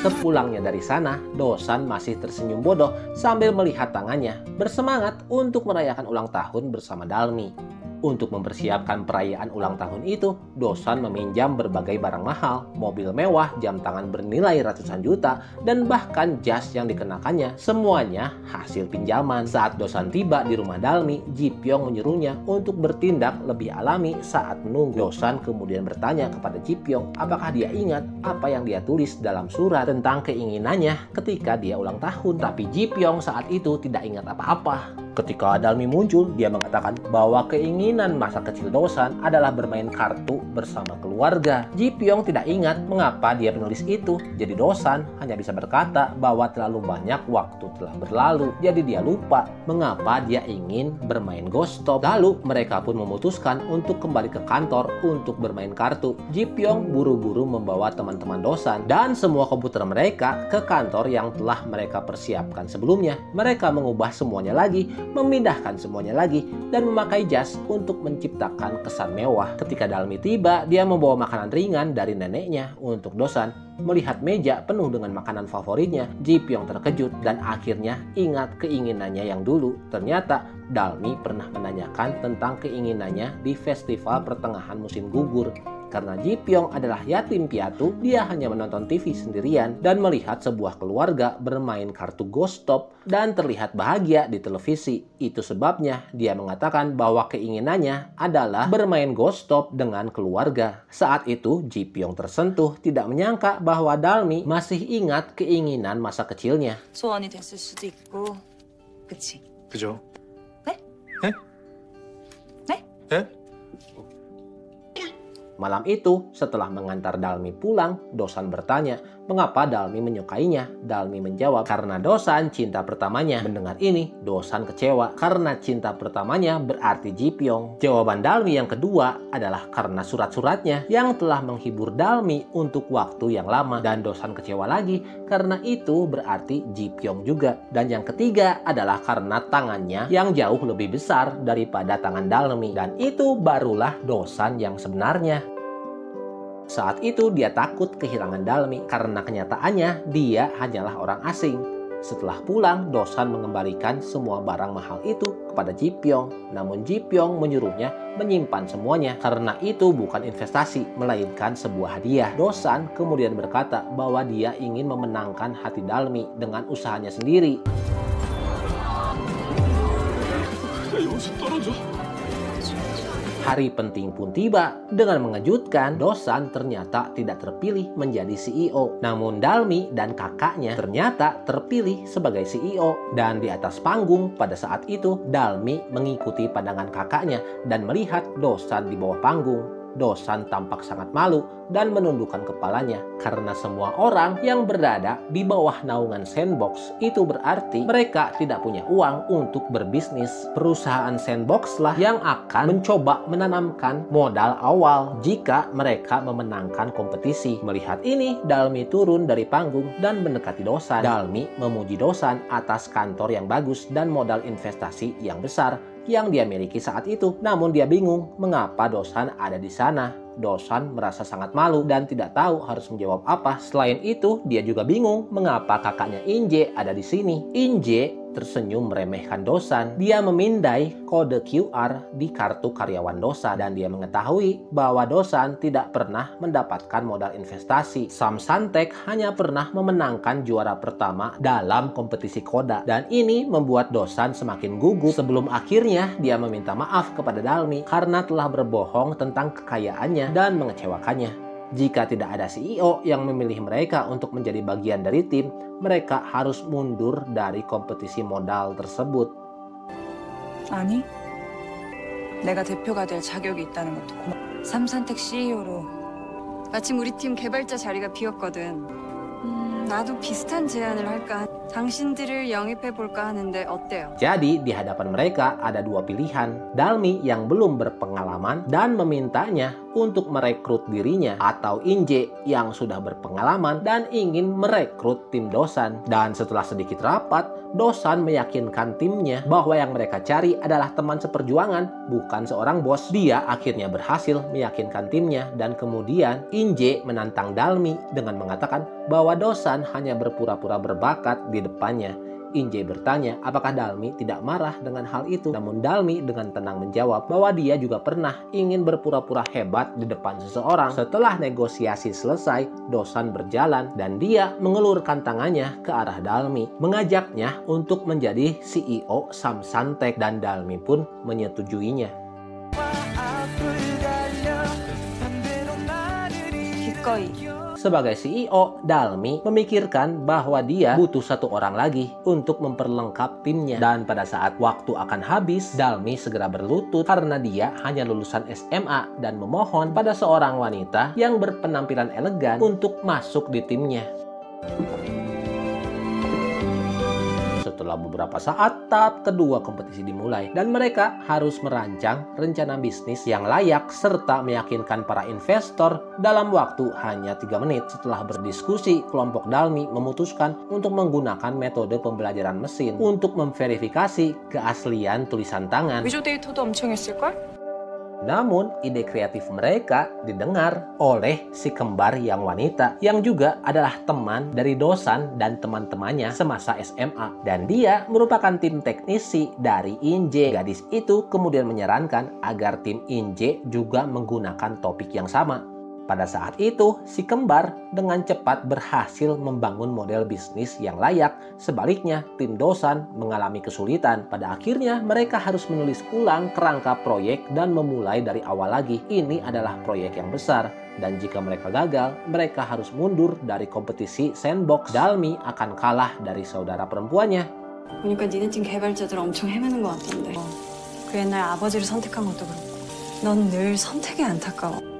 Sepulangnya dari sana, Dosan masih tersenyum bodoh sambil melihat tangannya, bersemangat untuk merayakan ulang tahun bersama Dalmi. Untuk mempersiapkan perayaan ulang tahun itu, Dosan meminjam berbagai barang mahal, mobil mewah, jam tangan bernilai ratusan juta, dan bahkan jas yang dikenakannya. Semuanya hasil pinjaman. Saat Dosan tiba di rumah Dalmi, Ji Pyong menyuruhnya untuk bertindak lebih alami saat menunggu. Dosan kemudian bertanya kepada Ji Pyong apakah dia ingat apa yang dia tulis dalam surat tentang keinginannya ketika dia ulang tahun. Tapi Ji Pyong saat itu tidak ingat apa-apa. Ketika Dalmi muncul, dia mengatakan bahwa keinginan masa kecil Dosan adalah bermain kartu bersama keluarga. Ji Pyong tidak ingat mengapa dia menulis itu. Jadi Dosan hanya bisa berkata bahwa terlalu banyak waktu telah berlalu. Jadi dia lupa mengapa dia ingin bermain ghost stop. Lalu mereka pun memutuskan untuk kembali ke kantor untuk bermain kartu. Ji Pyong buru-buru membawa teman-teman Dosan dan semua komputer mereka ke kantor yang telah mereka persiapkan sebelumnya. Mereka mengubah semuanya lagi, memindahkan semuanya lagi, dan memakai jas untuk menciptakan kesan mewah. Ketika Dalmi tiba, dia membawa makanan ringan dari neneknya untuk Dosan. Melihat meja penuh dengan makanan favoritnya, Ji Pyong terkejut dan akhirnya ingat keinginannya yang dulu. Ternyata Dalmi pernah menanyakan tentang keinginannya di festival pertengahan musim gugur. Karena Ji Pyong adalah yatim piatu, dia hanya menonton TV sendirian dan melihat sebuah keluarga bermain kartu ghost stop dan terlihat bahagia di televisi. Itu sebabnya dia mengatakan bahwa keinginannya adalah bermain ghost stop dengan keluarga. Saat itu Ji Pyong tersentuh, tidak menyangka bahwa Dalmi masih ingat keinginan masa kecilnya. 소원이 됐을 수도 있고, 그치? 그죠? 네? 네? 네? 네? Malam itu, setelah mengantar Dalmi pulang, Dosan bertanya mengapa Dalmi menyukainya. Dalmi menjawab karena Dosan cinta pertamanya. Mendengar ini, Dosan kecewa karena cinta pertamanya berarti Ji Pyong. Jawaban Dalmi yang kedua adalah karena surat-suratnya yang telah menghibur Dalmi untuk waktu yang lama. Dan Dosan kecewa lagi karena itu berarti Ji Pyong juga. Dan yang ketiga adalah karena tangannya yang jauh lebih besar daripada tangan Dalmi. Dan itu barulah Dosan yang sebenarnya. Saat itu dia takut kehilangan Dalmi karena kenyataannya dia hanyalah orang asing. Setelah pulang, Dosan mengembalikan semua barang mahal itu kepada Ji Pyong. Namun Ji Pyong menyuruhnya menyimpan semuanya karena itu bukan investasi, melainkan sebuah hadiah. Dosan kemudian berkata bahwa dia ingin memenangkan hati Dalmi dengan usahanya sendiri. Hari penting pun tiba. Dengan mengejutkan, Dosan ternyata tidak terpilih menjadi CEO. Namun Dalmi dan kakaknya ternyata terpilih sebagai CEO. Dan di atas panggung pada saat itu, Dalmi mengikuti pandangan kakaknya dan melihat Dosan di bawah panggung. Dosan tampak sangat malu dan menundukkan kepalanya karena semua orang yang berada di bawah naungan Sandbox itu berarti mereka tidak punya uang untuk berbisnis. Perusahaan Sandbox lah yang akan mencoba menanamkan modal awal jika mereka memenangkan kompetisi. Melihat ini, Dalmi turun dari panggung dan mendekati Dosan. Dalmi memuji Dosan atas kantor yang bagus dan modal investasi yang besar yang dia miliki saat itu. Namun dia bingung mengapa Dosan ada di sana. Dosan merasa sangat malu dan tidak tahu harus menjawab apa. Selain itu, dia juga bingung mengapa kakaknya Inje ada di sini. Inje tersenyum meremehkan Dosan. Dia memindai kode QR di kartu karyawan Dosan dan dia mengetahui bahwa Dosan tidak pernah mendapatkan modal investasi. Samsantek hanya pernah memenangkan juara pertama dalam kompetisi Koda dan ini membuat Dosan semakin gugup sebelum akhirnya dia meminta maaf kepada Dalmi karena telah berbohong tentang kekayaannya dan mengecewakannya. Jika tidak ada CEO yang memilih mereka untuk menjadi bagian dari tim, mereka harus mundur dari kompetisi modal tersebut. 아니, 내가 대표가 될 자격이 있다는 것도 고마워. 삼산텍 CEO로 마침 우리 팀 개발자 자리가 비었거든. 나도 비슷한 제안을 할까? 당신들을 영입해볼까 하는데 어때요? Jadi di hadapan mereka ada dua pilihan. Dalmi yang belum berpengalaman dan memintanya untuk merekrut dirinya, atau Inje yang sudah berpengalaman dan ingin merekrut tim Dosan. Dan setelah sedikit rapat, Dosan meyakinkan timnya bahwa yang mereka cari adalah teman seperjuangan, bukan seorang bos. Dia akhirnya berhasil meyakinkan timnya dan kemudian Inje menantang Dalmi dengan mengatakan bahwa Dosan hanya berpura-pura berbakat di depannya. Inje bertanya apakah Dalmi tidak marah dengan hal itu. Namun Dalmi dengan tenang menjawab bahwa dia juga pernah ingin berpura-pura hebat di depan seseorang. Setelah negosiasi selesai, Dosan berjalan dan dia mengelurkan tangannya ke arah Dalmi, mengajaknya untuk menjadi CEO Samsantek dan Dalmi pun menyetujuinya. 기꺼이. Sebagai CEO, Dalmi memikirkan bahwa dia butuh satu orang lagi untuk memperlengkap timnya. Dan pada saat waktu akan habis, Dalmi segera berlutut karena dia hanya lulusan SMA dan memohon pada seorang wanita yang berpenampilan elegan untuk masuk di timnya. Setelah beberapa saat, tahap kedua kompetisi dimulai dan mereka harus merancang rencana bisnis yang layak serta meyakinkan para investor dalam waktu hanya 3 menit. Setelah berdiskusi, kelompok Dalmi memutuskan untuk menggunakan metode pembelajaran mesin untuk memverifikasi keaslian tulisan tangan. 위조 데이터도 엄청 했을걸? Namun, ide kreatif mereka didengar oleh si kembar yang wanita yang juga adalah teman dari Dosan dan teman-temannya semasa SMA. Dan dia merupakan tim teknisi dari Inje. Gadis itu kemudian menyarankan agar tim Inje juga menggunakan topik yang sama. Pada saat itu, si kembar dengan cepat berhasil membangun model bisnis yang layak. Sebaliknya, tim Dosan mengalami kesulitan. Pada akhirnya, mereka harus menulis ulang kerangka proyek dan memulai dari awal lagi. Ini adalah proyek yang besar. Dan jika mereka gagal, mereka harus mundur dari kompetisi Sandbox. Dalmi akan kalah dari 사우다라 perempuannya. 보니까 니네 팀 개발자들 엄청 헤매는 것 같던데. 그 옛날 아버지를 선택한 것도 그렇고. 넌 늘 선택이 안타까워.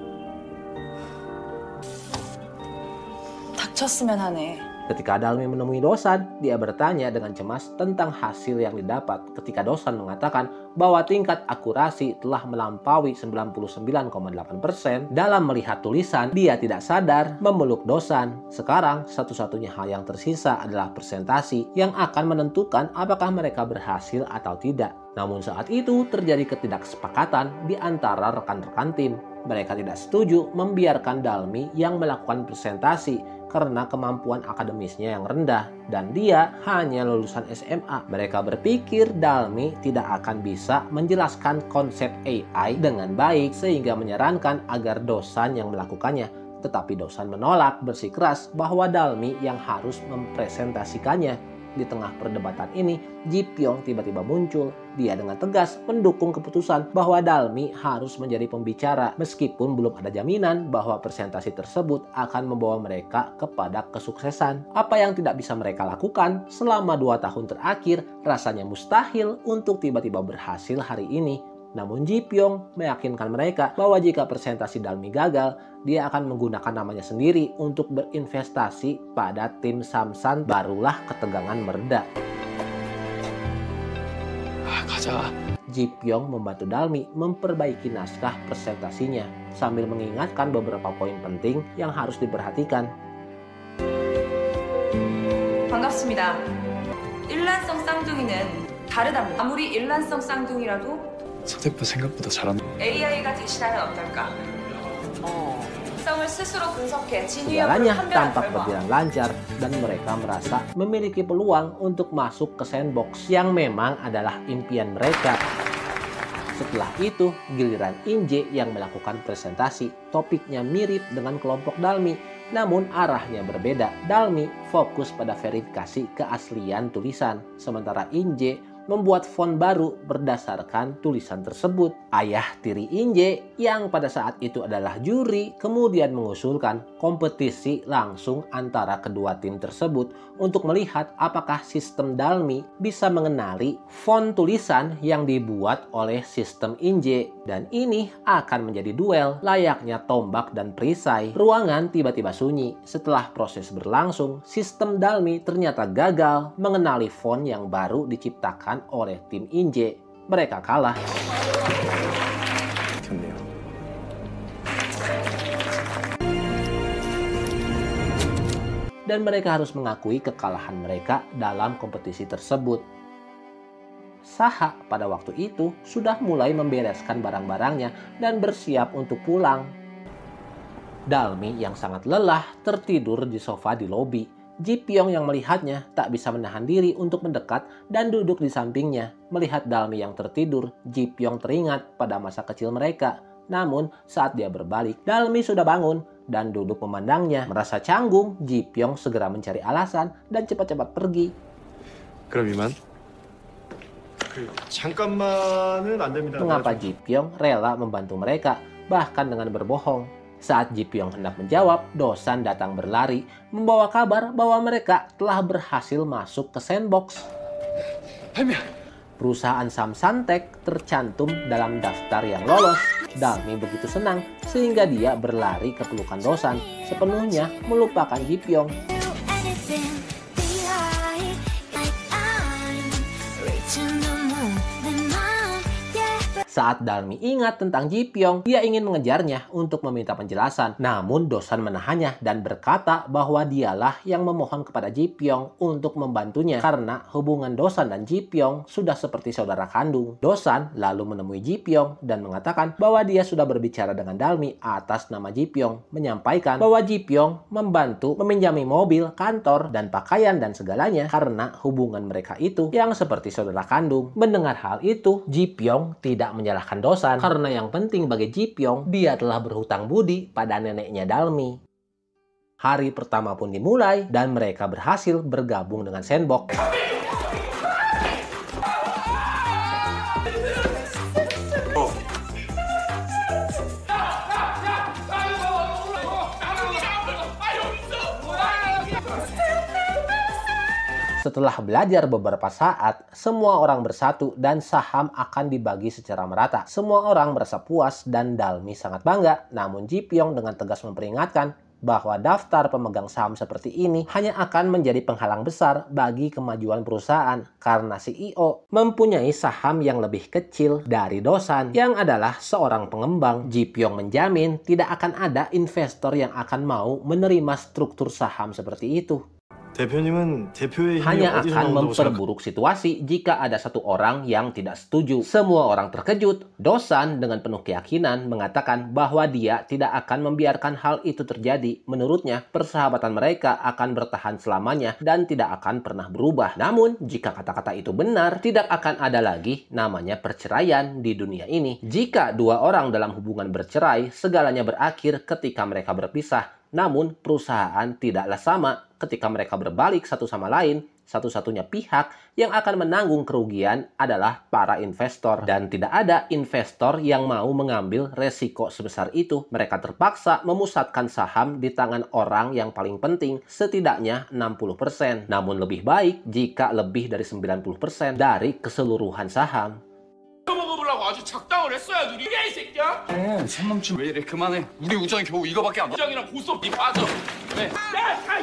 닥쳤으면 하네. Ketika Dalmi menemui Dosan, dia bertanya dengan cemas tentang hasil yang didapat. Ketika Dosan mengatakan bahwa tingkat akurasi telah melampaui 99,8% dalam melihat tulisan, dia tidak sadar memeluk Dosan. Sekarang, satu-satunya hal yang tersisa adalah presentasi yang akan menentukan apakah mereka berhasil atau tidak. Namun saat itu terjadi ketidaksepakatan di antara rekan-rekan tim. Mereka tidak setuju membiarkan Dalmi yang melakukan presentasi karena kemampuan akademisnya yang rendah dan dia hanya lulusan SMA. Mereka berpikir Dalmi tidak akan bisa menjelaskan konsep AI dengan baik sehingga menyarankan agar Dosan yang melakukannya. Tetapi Dosan menolak bersikeras bahwa Dalmi yang harus mempresentasikannya. Di tengah perdebatan ini, Ji Pyong tiba-tiba muncul. Dia dengan tegas mendukung keputusan bahwa Dalmi harus menjadi pembicara meskipun belum ada jaminan bahwa presentasi tersebut akan membawa mereka kepada kesuksesan. Apa yang tidak bisa mereka lakukan selama 2 tahun terakhir rasanya mustahil untuk tiba-tiba berhasil hari ini. Namun Ji Pyong meyakinkan mereka bahwa jika presentasi Dalmi gagal, dia akan menggunakan namanya sendiri untuk berinvestasi pada tim Samsan. Barulah ketegangan mereda. 가자. Ji Pyong membantu Dalmi memperbaiki naskah presentasinya sambil mengingatkan beberapa poin penting yang harus diperhatikan. 반갑습니다. 일란성 쌍둥이는 다르답니다. 아무리 일란성 쌍둥이라도 서대표 생각보다 잘한다. AI가 대신하면 어떨까? 성을 스스로 분석해 진위와 Segalanya 판별한 tampak 결과 berjalan lancar dan mereka merasa memiliki peluang untuk masuk ke sandbox yang memang adalah impian mereka. Setelah itu, giliran Inje yang melakukan presentasi. Topiknya mirip dengan kelompok Dalmi, namun arahnya berbeda. Dalmi fokus pada verifikasi keaslian tulisan, sementara Inje membuat font baru berdasarkan tulisan tersebut. Ayah tiri Inje yang pada saat itu adalah juri kemudian mengusulkan kompetisi langsung antara kedua tim tersebut untuk melihat apakah sistem Dalmi bisa mengenali font tulisan yang dibuat oleh sistem Inje. Dan ini akan menjadi duel layaknya tombak dan perisai. Ruangan tiba-tiba sunyi. Setelah proses berlangsung, sistem Dalmi ternyata gagal mengenali font yang baru diciptakan oleh tim Inje. Mereka kalah. 좋네요. Dan mereka harus mengakui kekalahan mereka dalam kompetisi tersebut. Saha pada waktu itu sudah mulai membereskan barang-barangnya dan bersiap untuk pulang. Dalmi yang sangat lelah tertidur di sofa di lobi. Ji Pyong yang melihatnya tak bisa menahan diri untuk mendekat dan duduk di sampingnya. Melihat Dalmi yang tertidur, Ji Pyong teringat pada masa kecil mereka. Namun saat dia berbalik, Dalmi sudah bangun dan duduk memandangnya. Merasa canggung, Ji Pyong segera mencari alasan dan cepat-cepat pergi. 그럼 이만. 잠깐만은 안 됩니다. Mengapa Ji Pyong rela membantu mereka, bahkan dengan berbohong? Saat Ji Pyong hendak menjawab, Dosan datang berlari, membawa kabar bahwa mereka telah berhasil masuk ke sandbox. Perusahaan Samsantek tercantum dalam daftar yang lolos. Dalmi begitu senang sehingga dia berlari ke pelukan Dosan, sepenuhnya melupakan Ji Pyong. Saat Dalmi ingat tentang Ji Pyong, dia ingin mengejarnya untuk meminta penjelasan. Namun Dosan menahannya dan berkata bahwa dialah yang memohon kepada Ji Pyong untuk membantunya karena hubungan Dosan dan Ji Pyong sudah seperti saudara kandung. Dosan lalu menemui Ji Pyong dan mengatakan bahwa dia sudah berbicara dengan Dalmi atas nama Ji Pyong, menyampaikan bahwa Ji Pyong membantu meminjami mobil, kantor, dan pakaian dan segalanya karena hubungan mereka itu yang seperti saudara kandung. Mendengar hal itu, Ji Pyong tidak menyalahkan Dosan karena yang penting bagi Ji Pyong, dia telah berhutang budi pada neneknya Dalmi. Hari pertama pun dimulai dan mereka berhasil bergabung dengan sandbox. Setelah belajar beberapa saat, semua orang bersatu dan saham akan dibagi secara merata. Semua orang merasa puas dan Dalmi sangat bangga. Namun Ji Pyong dengan tegas memperingatkan bahwa daftar pemegang saham seperti ini hanya akan menjadi penghalang besar bagi kemajuan perusahaan karena CEO mempunyai saham yang lebih kecil dari Dosan yang adalah seorang pengembang. Ji Pyong menjamin tidak akan ada investor yang akan mau menerima struktur saham seperti itu. 대표님은 대표의 힘이 hanya 어디서 akan 나온다고 생각? memperburuk situasi jika ada satu orang yang tidak setuju. Semua orang terkejut. Dosan dengan penuh keyakinan mengatakan bahwa dia tidak akan membiarkan hal itu terjadi. Menurutnya, persahabatan mereka akan bertahan selamanya dan tidak akan pernah berubah. Namun, jika kata-kata itu benar, tidak akan ada lagi namanya perceraian di dunia ini. Jika dua orang dalam hubungan bercerai, segalanya berakhir ketika mereka berpisah. Namun, perusahaan tidaklah sama ketika mereka berbalik satu sama lain. Satu-satunya pihak yang akan menanggung kerugian adalah para investor. Dan tidak ada investor yang mau mengambil resiko sebesar itu. Mereka terpaksa memusatkan saham di tangan orang yang paling penting, setidaknya 60%. Namun lebih baik jika lebih dari 90% dari keseluruhan saham. 먹어보려고 아주 작당을 했어야 누리 이 새끼야? 선 넘지 왜 이래? 그만해. 우리 우정이 겨우 이거밖에 안 돼. 우정이랑 고스톱 니 빠져. 네.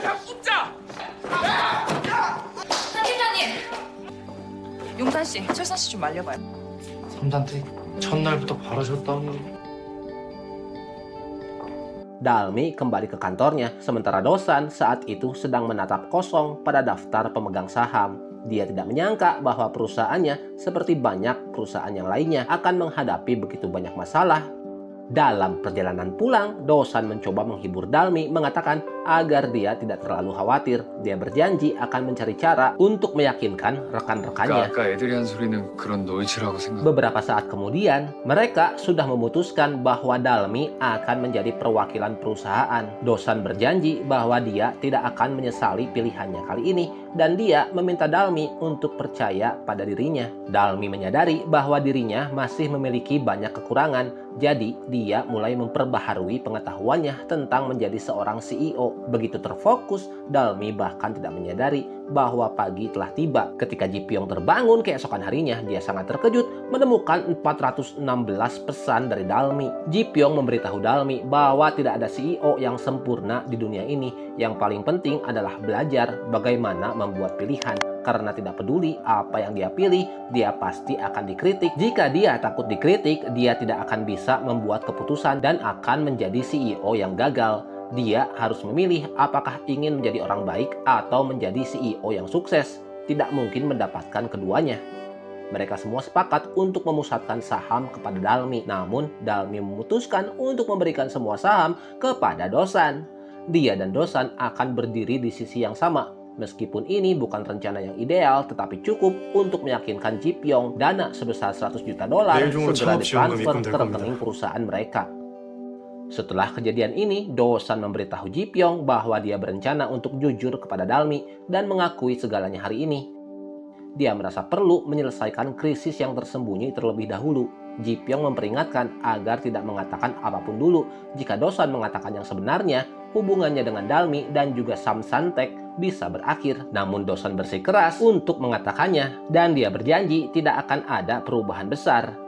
야, 웃자. 팀장님! 용산 씨, 철선 씨 좀 말려봐요. 삼단태 첫날부터 바라셨다니. Dalmi kembali ke kantornya, sementara Dosan saat itu sedang menatap kosong pada daftar pemegang saham. Dia tidak menyangka bahwa perusahaannya, seperti banyak perusahaan yang lainnya, akan menghadapi begitu banyak masalah. Dalam perjalanan pulang, Dosan mencoba menghibur Dalmi, mengatakan agar dia tidak terlalu khawatir. Dia berjanji akan mencari cara untuk meyakinkan rekan-rekannya. 아까 애들이 한 소리는 그런 노이즈라고 생각. Beberapa saat kemudian, mereka sudah memutuskan bahwa Dalmi akan menjadi perwakilan perusahaan. Dosan berjanji bahwa dia tidak akan menyesali pilihannya kali ini, dan dia meminta Dalmi untuk percaya pada dirinya. Dalmi menyadari bahwa dirinya masih memiliki banyak kekurangan, jadi dia mulai memperbaharui pengetahuannya tentang menjadi seorang CEO. Begitu terfokus, Dalmi bahkan tidak menyadari bahwa pagi telah tiba. Ketika Ji Pyong terbangun keesokan harinya, dia sangat terkejut menemukan 416 pesan dari Dalmi. Ji Pyong memberitahu Dalmi bahwa tidak ada CEO yang sempurna di dunia ini. Yang paling penting adalah belajar bagaimana membuat pilihan. Karena tidak peduli apa yang dia pilih, dia pasti akan dikritik. Jika dia takut dikritik, dia tidak akan bisa membuat keputusan dan akan menjadi CEO yang gagal. Dia harus memilih apakah ingin menjadi orang baik atau menjadi CEO yang sukses. Tidak mungkin mendapatkan keduanya. Mereka semua sepakat untuk memusatkan saham kepada Dalmi. Namun, Dalmi memutuskan untuk memberikan semua saham kepada Dosan. Dia dan Dosan akan berdiri di sisi yang sama. Meskipun ini bukan rencana yang ideal, tetapi cukup untuk meyakinkan Ji Pyong dana sebesar $100 juta segera ditransfer ke rekening perusahaan mereka. Setelah kejadian ini, Dosan memberitahu Ji Pyong bahwa dia berencana untuk jujur kepada Dalmi dan mengakui segalanya hari ini. Dia merasa perlu menyelesaikan krisis yang tersembunyi terlebih dahulu. Ji Pyong memperingatkan agar tidak mengatakan apapun dulu. Jika Dosan mengatakan yang sebenarnya, hubungannya dengan Dalmi dan juga Sam Santek bisa berakhir. Namun Dosan bersikeras untuk mengatakannya dan dia berjanji tidak akan ada perubahan besar.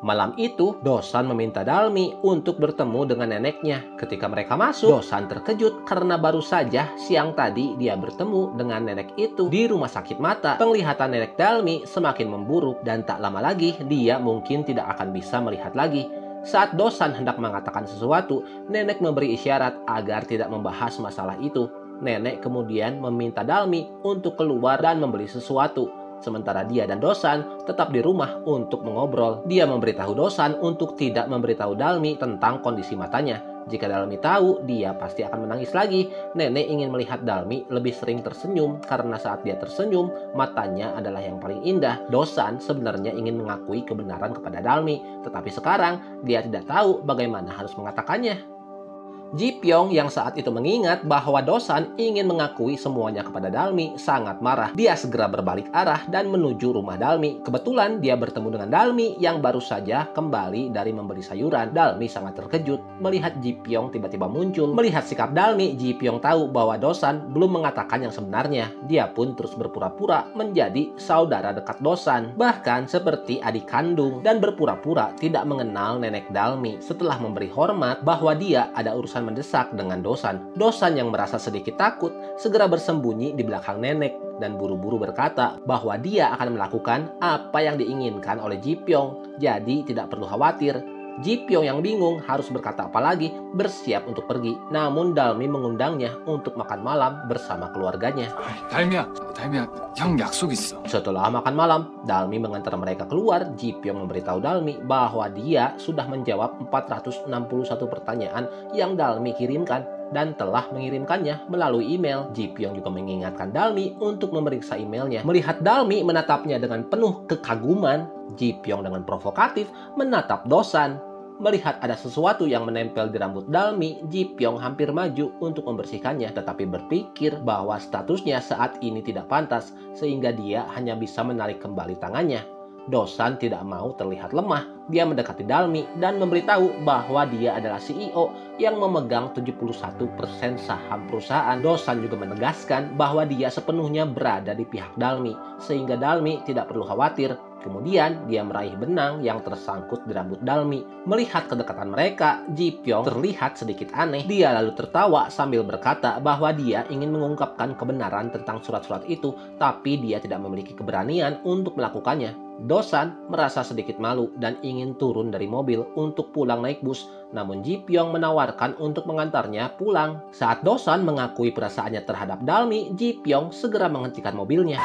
Malam itu, Dosan meminta Dalmi untuk bertemu dengan neneknya. Ketika mereka masuk, Dosan terkejut karena baru saja siang tadi dia bertemu dengan nenek itu di rumah sakit mata. Penglihatan nenek Dalmi semakin memburuk dan tak lama lagi dia mungkin tidak akan bisa melihat lagi. Saat Dosan hendak mengatakan sesuatu, nenek memberi isyarat agar tidak membahas masalah itu. Nenek kemudian meminta Dalmi untuk keluar dan membeli sesuatu. Sementara dia dan Dosan tetap di rumah untuk mengobrol. Dia memberitahu Dosan untuk tidak memberitahu Dalmi tentang kondisi matanya. Jika Dalmi tahu, dia pasti akan menangis lagi. Nenek ingin melihat Dalmi lebih sering tersenyum karena saat dia tersenyum, matanya adalah yang paling indah. Dosan sebenarnya ingin mengakui kebenaran kepada Dalmi, tetapi sekarang dia tidak tahu bagaimana harus mengatakannya. Ji Pyong yang saat itu mengingat bahwa Dosan ingin mengakui semuanya kepada Dalmi sangat marah. Dia segera berbalik arah dan menuju rumah Dalmi. Kebetulan dia bertemu dengan Dalmi yang baru saja kembali dari membeli sayuran. Dalmi sangat terkejut melihat Ji Pyong tiba-tiba muncul. Melihat sikap Dalmi, Ji Pyong tahu bahwa Dosan belum mengatakan yang sebenarnya. Dia pun terus berpura-pura menjadi saudara dekat Dosan, bahkan seperti adik kandung, dan berpura-pura tidak mengenal nenek Dalmi. Setelah memberi hormat bahwa dia ada urusan mendesak dengan Dosan. Dosan yang merasa sedikit takut segera bersembunyi di belakang nenek dan buru-buru berkata bahwa dia akan melakukan apa yang diinginkan oleh Ji Pyong. Jadi tidak perlu khawatir. Ji Pyong yang bingung harus berkata apa lagi, bersiap untuk pergi. Namun Dalmi mengundangnya untuk makan malam bersama keluarganya. 달미야, 형 약속 있어. Setelah makan malam, Dalmi mengantar mereka keluar. Ji Pyong memberitahu Dalmi bahwa dia sudah menjawab 461 pertanyaan yang Dalmi kirimkan dan telah mengirimkannya melalui email. Ji Pyong juga mengingatkan Dalmi untuk memeriksa emailnya. Melihat Dalmi menatapnya dengan penuh kekaguman, Ji Pyong dengan provokatif menatap Dosan. Melihat ada sesuatu yang menempel di rambut Dalmi, Ji Pyong hampir maju untuk membersihkannya, tetapi berpikir bahwa statusnya saat ini tidak pantas, sehingga dia hanya bisa menarik kembali tangannya. Dosan tidak mau terlihat lemah. Dia mendekati Dalmi dan memberitahu bahwa dia adalah CEO yang memegang 71% saham perusahaan. Dosan juga menegaskan bahwa dia sepenuhnya berada di pihak Dalmi, sehingga Dalmi tidak perlu khawatir. Kemudian dia meraih benang yang tersangkut di rambut Dalmi. Melihat kedekatan mereka, Ji Pyong terlihat sedikit aneh. Dia lalu tertawa sambil berkata bahwa dia ingin mengungkapkan kebenaran tentang surat-surat itu, tapi dia tidak memiliki keberanian untuk melakukannya. Dosan merasa sedikit malu dan ingin turun dari mobil untuk pulang naik bus, namun Ji Pyong menawarkan untuk mengantarnya pulang. Saat Dosan mengakui perasaannya terhadap Dalmi, Ji Pyong segera menghentikan mobilnya.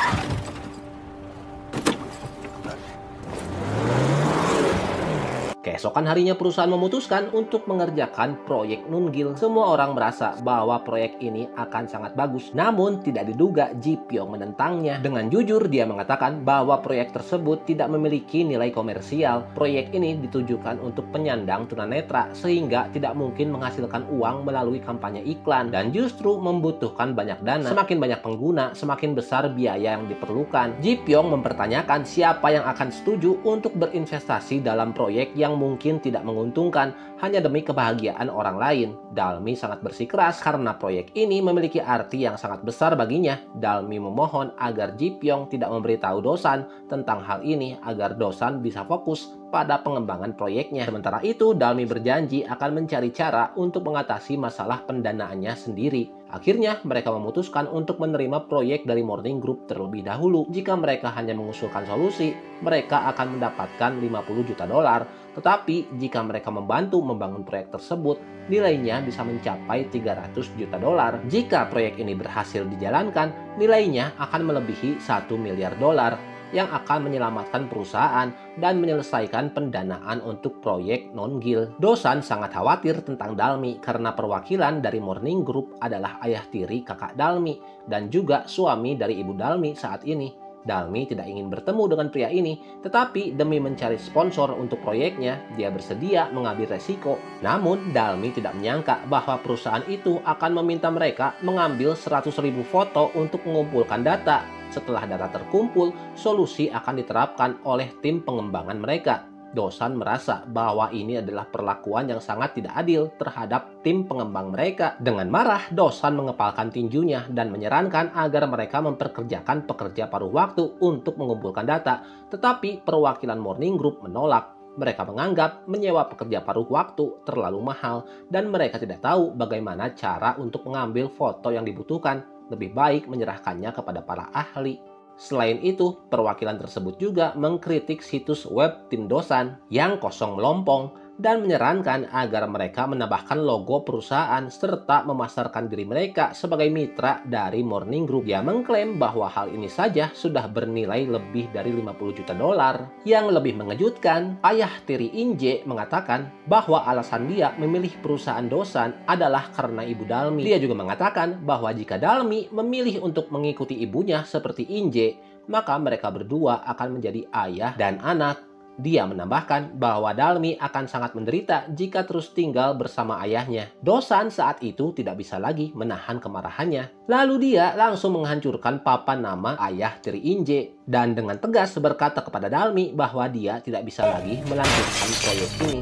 Keesokan harinya perusahaan memutuskan untuk mengerjakan proyek Nungil. Semua orang merasa bahwa proyek ini akan sangat bagus. Namun tidak diduga Ji Pyong menentangnya. Dengan jujur dia mengatakan bahwa proyek tersebut tidak memiliki nilai komersial. Proyek ini ditujukan untuk penyandang tunanetra sehingga tidak mungkin menghasilkan uang melalui kampanye iklan dan justru membutuhkan banyak dana. Semakin banyak pengguna, semakin besar biaya yang diperlukan. Ji Pyong mempertanyakan siapa yang akan setuju untuk berinvestasi dalam proyek yang mungkin tidak menguntungkan hanya demi kebahagiaan orang lain. Dalmi sangat bersikeras karena proyek ini memiliki arti yang sangat besar baginya. Dalmi memohon agar Ji Pyong tidak memberitahu Dosan tentang hal ini agar Dosan bisa fokus pada pengembangan proyeknya. Sementara itu, Dalmi berjanji akan mencari cara untuk mengatasi masalah pendanaannya sendiri. Akhirnya, mereka memutuskan untuk menerima proyek dari Morning Group terlebih dahulu. Jika mereka hanya mengusulkan solusi, mereka akan mendapatkan 50 juta dolar. Tetapi, jika mereka membantu membangun proyek tersebut, nilainya bisa mencapai 300 juta dolar. Jika proyek ini berhasil dijalankan, nilainya akan melebihi 1 miliar dolar yang akan menyelamatkan perusahaan dan menyelesaikan pendanaan untuk proyek Nongil. Dosan sangat khawatir tentang Dalmi karena perwakilan dari Morning Group adalah ayah tiri kakak Dalmi dan juga suami dari ibu Dalmi saat ini. Dalmi tidak ingin bertemu dengan pria ini, tetapi demi mencari sponsor untuk proyeknya, dia bersedia mengambil resiko. Namun, Dalmi tidak menyangka bahwa perusahaan itu akan meminta mereka mengambil 100.000 foto untuk mengumpulkan data. Setelah data terkumpul, solusi akan diterapkan oleh tim pengembangan mereka. Dosan merasa bahwa ini adalah perlakuan yang sangat tidak adil terhadap tim pengembang mereka. Dengan marah, Dosan mengepalkan tinjunya dan menyarankan agar mereka memperkerjakan pekerja paruh waktu untuk mengumpulkan data. Tetapi perwakilan Morning Group menolak. Mereka menganggap menyewa pekerja paruh waktu terlalu mahal dan mereka tidak tahu bagaimana cara untuk mengambil foto yang dibutuhkan. Lebih baik menyerahkannya kepada para ahli. Selain itu, perwakilan tersebut juga mengkritik situs web tim Dosan yang kosong melompong dan menyarankan agar mereka menambahkan logo perusahaan serta memasarkan diri mereka sebagai mitra dari Morning Group. Dia mengklaim bahwa hal ini saja sudah bernilai lebih dari 50 juta dolar. Yang lebih mengejutkan, ayah tiri Inje mengatakan bahwa alasan dia memilih perusahaan Dosan adalah karena ibu Dalmi. Dia juga mengatakan bahwa jika Dalmi memilih untuk mengikuti ibunya seperti Inje, maka mereka berdua akan menjadi ayah dan anak. Dia menambahkan bahwa Dalmi akan sangat menderita jika terus tinggal bersama ayahnya. Dosan saat itu tidak bisa lagi menahan kemarahannya. Lalu dia langsung menghancurkan papan nama ayah tiri Inje dan dengan tegas berkata kepada Dalmi bahwa dia tidak bisa lagi melanjutkan proyek ini.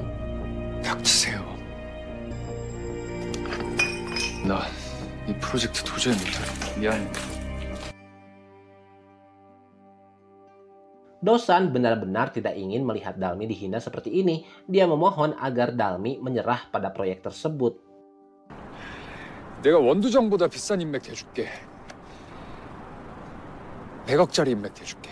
닥치세요. 나 이 프로젝트 도저히 못해. 미안해. Dosan benar-benar tidak ingin melihat Dalmi dihina seperti ini. Dia memohon agar Dalmi menyerah pada proyek tersebut. 내가 원두정보다 비싼 인맥 대줄게. 100억짜리 인맥 대줄게.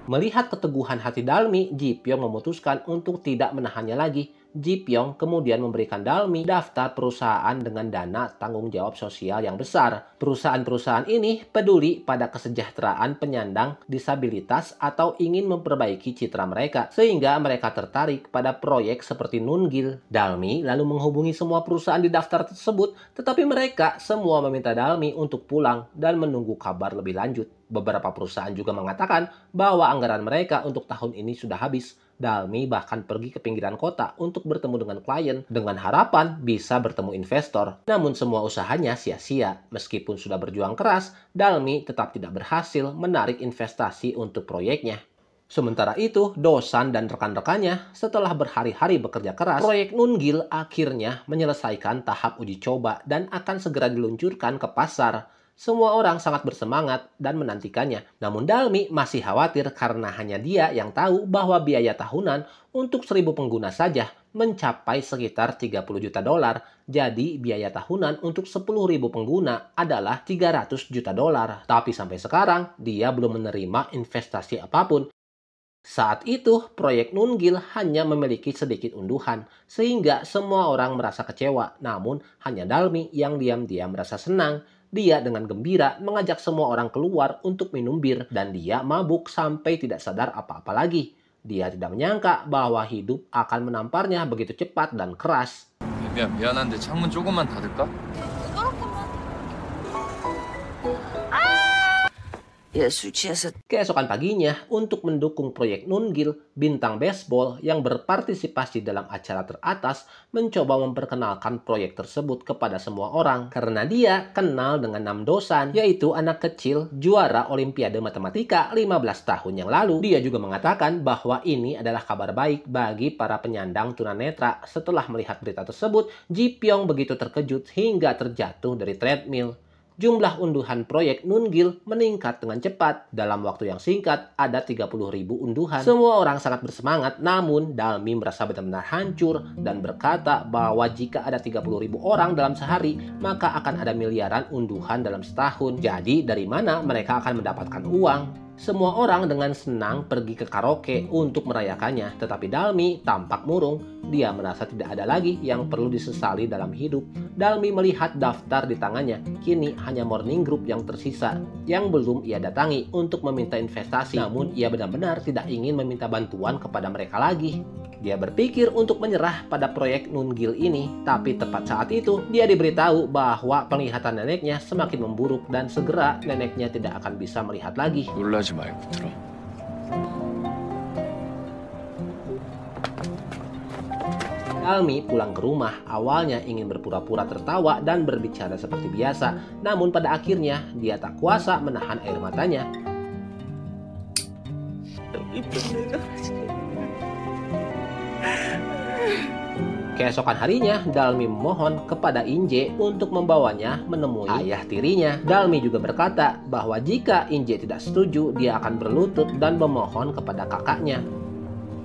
Melihat keteguhan hati Dalmi, Ji Pyong memutuskan untuk tidak menahannya lagi. Ji Pyong kemudian memberikan Dalmi daftar perusahaan dengan dana tanggung jawab sosial yang besar. Perusahaan-perusahaan ini peduli pada kesejahteraan penyandang disabilitas atau ingin memperbaiki citra mereka, sehingga mereka tertarik pada proyek seperti Nungil. Dalmi lalu menghubungi semua perusahaan di daftar tersebut, tetapi mereka semua meminta Dalmi untuk pulang dan menunggu kabar lebih lanjut. Beberapa perusahaan juga mengatakan bahwa anggaran mereka untuk tahun ini sudah habis. Dalmi bahkan pergi ke pinggiran kota untuk bertemu dengan klien dengan harapan bisa bertemu investor. Namun semua usahanya sia-sia. Meskipun sudah berjuang keras, Dalmi tetap tidak berhasil menarik investasi untuk proyeknya. Sementara itu, Dosan dan rekan-rekannya setelah berhari-hari bekerja keras, proyek Nungil akhirnya menyelesaikan tahap uji coba dan akan segera diluncurkan ke pasar. Semua orang sangat bersemangat dan menantikannya. Namun Dalmi masih khawatir karena hanya dia yang tahu bahwa biaya tahunan untuk 1.000 pengguna saja mencapai sekitar 30 juta dolar. Jadi biaya tahunan untuk 10.000 pengguna adalah 300 juta dolar. Tapi sampai sekarang dia belum menerima investasi apapun. Saat itu, proyek Nungil hanya memiliki sedikit unduhan, sehingga semua orang merasa kecewa. Namun, hanya Dalmi yang diam-diam merasa senang. Dia dengan gembira mengajak semua orang keluar untuk minum bir, dan dia mabuk sampai tidak sadar apa-apa lagi. Dia tidak menyangka bahwa hidup akan menamparnya begitu cepat dan keras. 미안한데 창문 조금만 닫을까? Keesokan paginya, untuk mendukung proyek Nungil, bintang baseball yang berpartisipasi dalam acara teratas mencoba memperkenalkan proyek tersebut kepada semua orang karena dia kenal dengan Nam Dosan, yaitu anak kecil juara Olimpiade Matematika 15 tahun yang lalu. Dia juga mengatakan bahwa ini adalah kabar baik bagi para penyandang tunanetra. Setelah melihat berita tersebut, Ji Pyong begitu terkejut hingga terjatuh dari treadmill. Jumlah unduhan proyek Nungil meningkat dengan cepat. Dalam waktu yang singkat, ada 30.000 unduhan. Semua orang sangat bersemangat, namun Dalmi merasa benar-benar hancur dan berkata bahwa jika ada 30.000 orang dalam sehari, maka akan ada miliaran unduhan dalam setahun. Jadi, dari mana mereka akan mendapatkan uang? Semua orang dengan senang pergi ke karaoke untuk merayakannya, tetapi Dalmi tampak murung. Dia merasa tidak ada lagi yang perlu disesali dalam hidup. Dalmi melihat daftar di tangannya. Kini hanya morning group yang tersisa, yang belum ia datangi untuk meminta investasi. Namun ia benar-benar tidak ingin meminta bantuan kepada mereka lagi. Dia berpikir untuk menyerah pada proyek Nungil ini, tapi tepat saat itu dia diberitahu bahwa penglihatan neneknya semakin memburuk dan segera neneknya tidak akan bisa melihat lagi. 놀라지 말고 들어. Dalmi pulang ke rumah, awalnya ingin berpura-pura tertawa dan berbicara seperti biasa, namun pada akhirnya dia tak kuasa menahan air matanya. Keesokan harinya, Dalmi memohon kepada Inje untuk membawanya menemui ayah tirinya. Dalmi juga berkata bahwa jika Inje tidak setuju, dia akan berlutut dan memohon kepada kakaknya.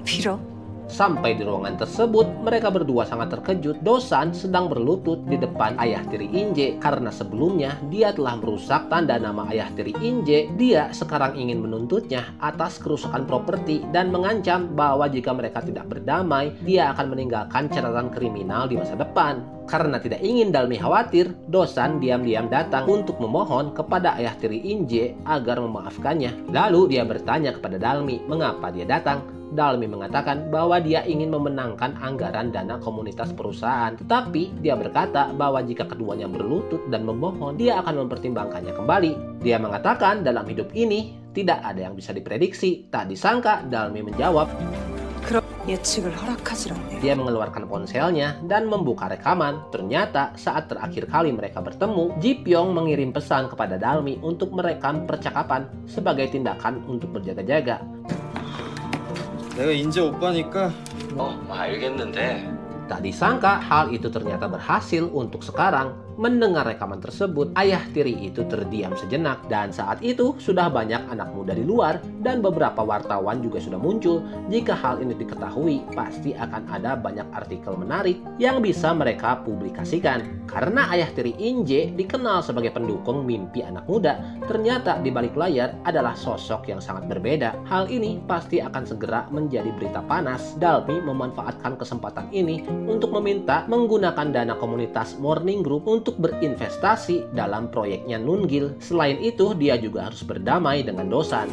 빌어? Sampai di ruangan tersebut, mereka berdua sangat terkejut. Dosan sedang berlutut di depan ayah tiri Inje karena sebelumnya dia telah merusak tanda nama ayah tiri Inje. Dia sekarang ingin menuntutnya atas kerusakan properti dan mengancam bahwa jika mereka tidak berdamai, dia akan meninggalkan catatan kriminal di masa depan. Karena tidak ingin Dalmi khawatir, Dosan diam-diam datang untuk memohon kepada ayah tiri Inje agar memaafkannya. Lalu dia bertanya kepada Dalmi mengapa dia datang. Dalmi mengatakan bahwa dia ingin memenangkan anggaran dana komunitas perusahaan. Tetapi dia berkata bahwa jika keduanya berlutut dan memohon, dia akan mempertimbangkannya kembali. Dia mengatakan dalam hidup ini tidak ada yang bisa diprediksi. Tak disangka Dalmi menjawab. 예측을 허락하질 않네요. Dia mengeluarkan ponselnya dan membuka rekaman. Ternyata saat terakhir kali mereka bertemu, Ji Pyong mengirim pesan kepada Dalmi untuk merekam percakapan sebagai tindakan untuk berjaga-jaga. 내가 인제 오빠니까 알겠는데 Tak disangka hal itu ternyata berhasil untuk sekarang. Mendengar rekaman tersebut, ayah tiri itu terdiam sejenak. Dan saat itu sudah banyak anak muda di luar dan beberapa wartawan juga sudah muncul. Jika hal ini diketahui, pasti akan ada banyak artikel menarik yang bisa mereka publikasikan. Karena ayah tiri Inje dikenal sebagai pendukung mimpi anak muda, ternyata di balik layar adalah sosok yang sangat berbeda. Hal ini pasti akan segera menjadi berita panas. Dalmi memanfaatkan kesempatan ini untuk meminta menggunakan dana komunitas Morning Group untuk berinvestasi dalam proyeknya Nungil. Selain itu, dia juga harus berdamai dengan Dosan.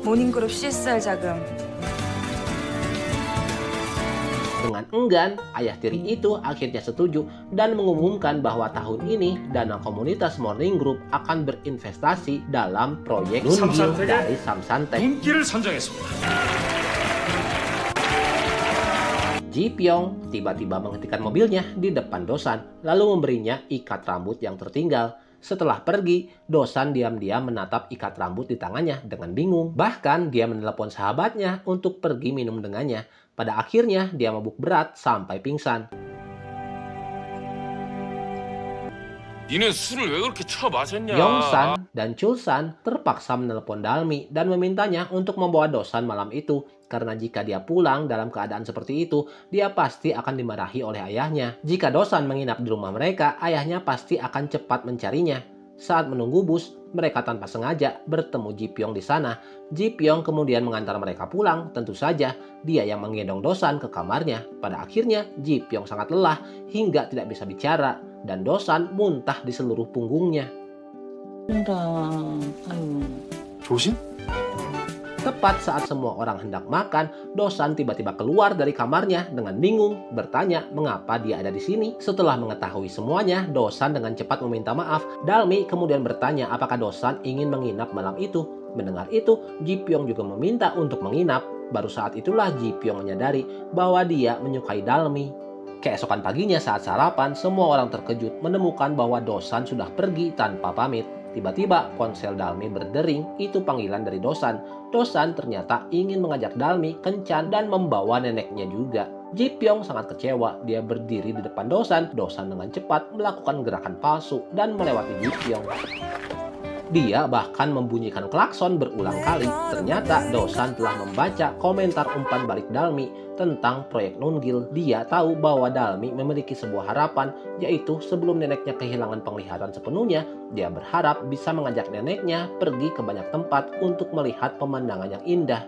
모닝그룹 CSR 자금. Dengan enggan, ayah tiri itu akhirnya setuju dan mengumumkan bahwa tahun ini dana komunitas Morning Group akan berinvestasi dalam proyek Nungil dari Samsantek. 눈길을 선정했습니다. Ji Pyong tiba-tiba menghentikan mobilnya di depan Dosan, lalu memberinya ikat rambut yang tertinggal. Setelah pergi, Dosan diam-diam menatap ikat rambut di tangannya dengan bingung. Bahkan dia menelepon sahabatnya untuk pergi minum dengannya. Pada akhirnya dia mabuk berat sampai pingsan. 니는 술을 왜 그렇게 처마셨냐? Yongsan dan Chulsan terpaksa menelepon Dalmi dan memintanya untuk membawa Dosan malam itu. Karena jika dia pulang dalam keadaan seperti itu, dia pasti akan dimarahi oleh ayahnya. Jika Dosan menginap di rumah mereka, ayahnya pasti akan cepat mencarinya. Saat menunggu bus, mereka tanpa sengaja bertemu Ji Pyong di sana. Ji Pyong kemudian mengantar mereka pulang. Tentu saja, dia yang menggendong Dosan ke kamarnya. Pada akhirnya, Ji Pyong sangat lelah hingga tidak bisa bicara. Dan Dosan muntah di seluruh punggungnya. 조신? Tepat saat semua orang hendak makan, Dosan tiba-tiba keluar dari kamarnya dengan bingung, bertanya mengapa dia ada di sini. Setelah mengetahui semuanya, Dosan dengan cepat meminta maaf. Dalmi kemudian bertanya apakah Dosan ingin menginap malam itu. Mendengar itu, Ji Pyong juga meminta untuk menginap. Baru saat itulah Ji Pyong menyadari bahwa dia menyukai Dalmi. Keesokan paginya saat sarapan, semua orang terkejut menemukan bahwa Dosan sudah pergi tanpa pamit. Tiba-tiba ponsel Dalmi berdering, itu panggilan dari Dosan. Dosan ternyata ingin mengajak Dalmi kencan dan membawa neneknya juga. Ji Pyong sangat kecewa, dia berdiri di depan Dosan. Dosan dengan cepat melakukan gerakan palsu dan melewati Ji Pyong. Dia bahkan membunyikan klakson berulang kali. Ternyata Dosan telah membaca komentar umpan balik Dalmi tentang proyek Nungil. Dia tahu bahwa Dalmi memiliki sebuah harapan, yaitu sebelum neneknya kehilangan penglihatan sepenuhnya, dia berharap bisa mengajak neneknya pergi ke banyak tempat untuk melihat pemandangan yang indah.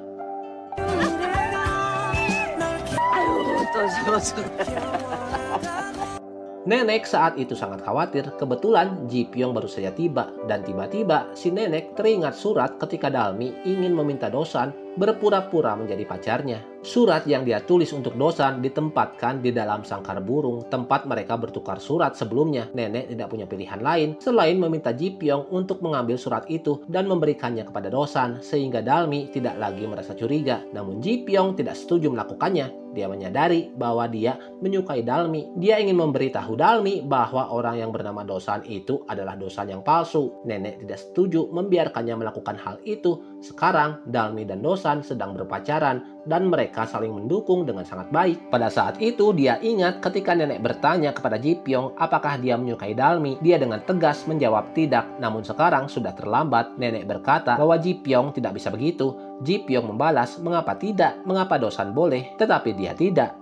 Nenek saat itu sangat khawatir. Kebetulan Ji Pyong baru saja tiba. Dan tiba-tiba si nenek teringat surat ketika Dalmi ingin meminta Dosan berpura-pura menjadi pacarnya. Surat yang dia tulis untuk Dosan ditempatkan di dalam sangkar burung, tempat mereka bertukar surat sebelumnya. Nenek tidak punya pilihan lain selain meminta Ji Pyong untuk mengambil surat itu dan memberikannya kepada Dosan, sehingga Dalmi tidak lagi merasa curiga. Namun Ji Pyong tidak setuju melakukannya. Dia menyadari bahwa dia menyukai Dalmi. Dia ingin memberitahu Dalmi bahwa orang yang bernama Dosan itu adalah Dosan yang palsu. Nenek tidak setuju membiarkannya melakukan hal itu. Sekarang Dalmi dan Dosan sedang berpacaran dan mereka saling mendukung dengan sangat baik. Pada saat itu dia ingat ketika nenek bertanya kepada Ji Pyong apakah dia menyukai Dalmi. Dia dengan tegas menjawab tidak. Namun sekarang sudah terlambat. Nenek berkata bahwa Ji Pyong tidak bisa begitu. Ji Pyong membalas, mengapa tidak? Mengapa Dosan boleh, tetapi dia tidak?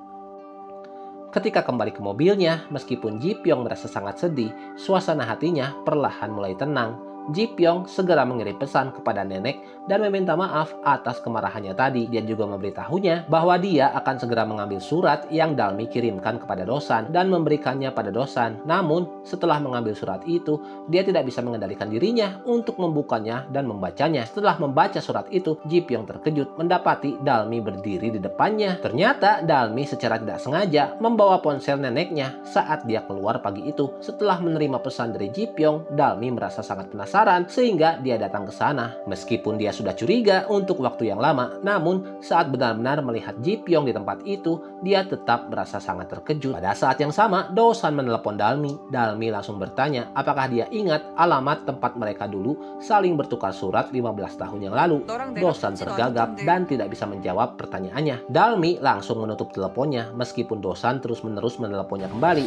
Ketika kembali ke mobilnya, meskipun Ji Pyong merasa sangat sedih, suasana hatinya perlahan mulai tenang. Ji Pyong segera mengirim pesan kepada nenek dan meminta maaf atas kemarahannya tadi. Dia juga memberitahunya bahwa dia akan segera mengambil surat yang Dalmi kirimkan kepada Dosan dan memberikannya pada Dosan. Namun, setelah mengambil surat itu, dia tidak bisa mengendalikan dirinya untuk membukanya dan membacanya. Setelah membaca surat itu, Ji Pyong terkejut mendapati Dalmi berdiri di depannya. Ternyata Dalmi secara tidak sengaja membawa ponsel neneknya saat dia keluar pagi itu. Setelah menerima pesan dari Ji Pyong, Dalmi merasa sangat penasaran sehingga dia datang ke sana. Meskipun dia sudah curiga untuk waktu yang lama, namun saat benar-benar melihat Ji Pyong di tempat itu, dia tetap merasa sangat terkejut. Pada saat yang sama, Dosan menelepon Dalmi. Dalmi langsung bertanya apakah dia ingat alamat tempat mereka dulu saling bertukar surat 15 tahun yang lalu. Dosan tergagap dan tidak bisa menjawab pertanyaannya. Dalmi langsung menutup teleponnya meskipun Dosan terus-menerus meneleponnya kembali.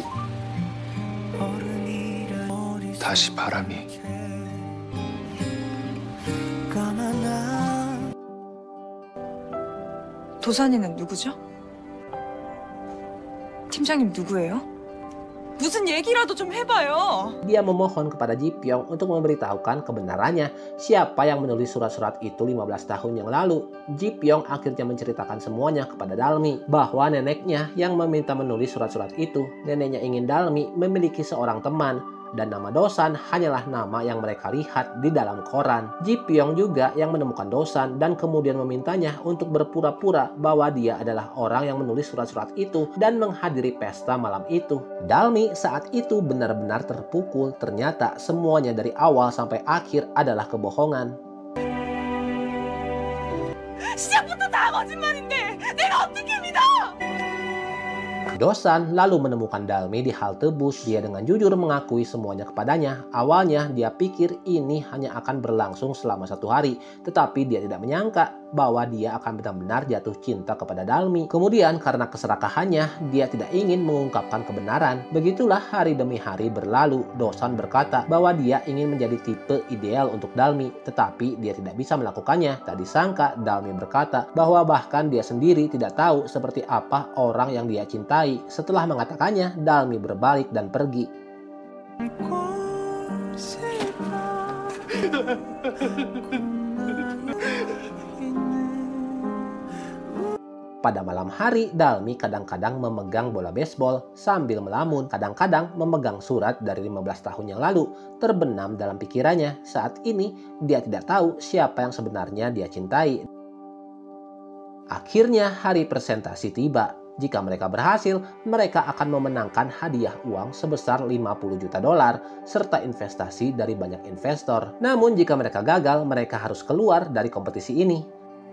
다시 바람이. 도산이는 누구죠? 팀장님 누구예요? 무슨 얘기라도 좀 해봐요. Dia memohon kepada Ji Pyong untuk memberitahukan kebenarannya siapa yang menulis surat-surat itu 15 tahun yang lalu. Ji Pyong akhirnya menceritakan semuanya kepada Dalmi bahwa neneknya yang meminta menulis surat-surat itu. Neneknya ingin Dalmi memiliki seorang teman dan nama Dosan hanyalah nama yang mereka lihat di dalam koran. Ji Pyong juga yang menemukan Dosan dan kemudian memintanya untuk berpura-pura bahwa dia adalah orang yang menulis surat-surat itu dan menghadiri pesta malam itu. Dalmi saat itu benar-benar terpukul, ternyata semuanya dari awal sampai akhir adalah kebohongan. 시작부터 다 거짓말인데 내가 어떻게 믿어? Dosan lalu menemukan Dalmi di halte bus. Dia dengan jujur mengakui semuanya kepadanya. Awalnya dia pikir ini hanya akan berlangsung selama 1 hari, tetapi dia tidak menyangka bahwa dia akan benar-benar jatuh cinta kepada Dalmi. Kemudian karena keserakahannya, dia tidak ingin mengungkapkan kebenaran. Begitulah hari demi hari berlalu. Dosan berkata bahwa dia ingin menjadi tipe ideal untuk Dalmi, tetapi dia tidak bisa melakukannya. Tak disangka Dalmi berkata bahwa bahkan dia sendiri tidak tahu seperti apa orang yang dia cintai. Setelah mengatakannya, Dalmi berbalik dan pergi. Pada malam hari, Dalmi kadang-kadang memegang bola baseball sambil melamun. Kadang-kadang memegang surat dari 15 tahun yang lalu. Terbenam dalam pikirannya, saat ini dia tidak tahu siapa yang sebenarnya dia cintai. Akhirnya hari presentasi tiba. Jika mereka berhasil, mereka akan memenangkan hadiah uang sebesar 50 juta dolar serta investasi dari banyak investor. Namun jika mereka gagal, mereka harus keluar dari kompetisi ini.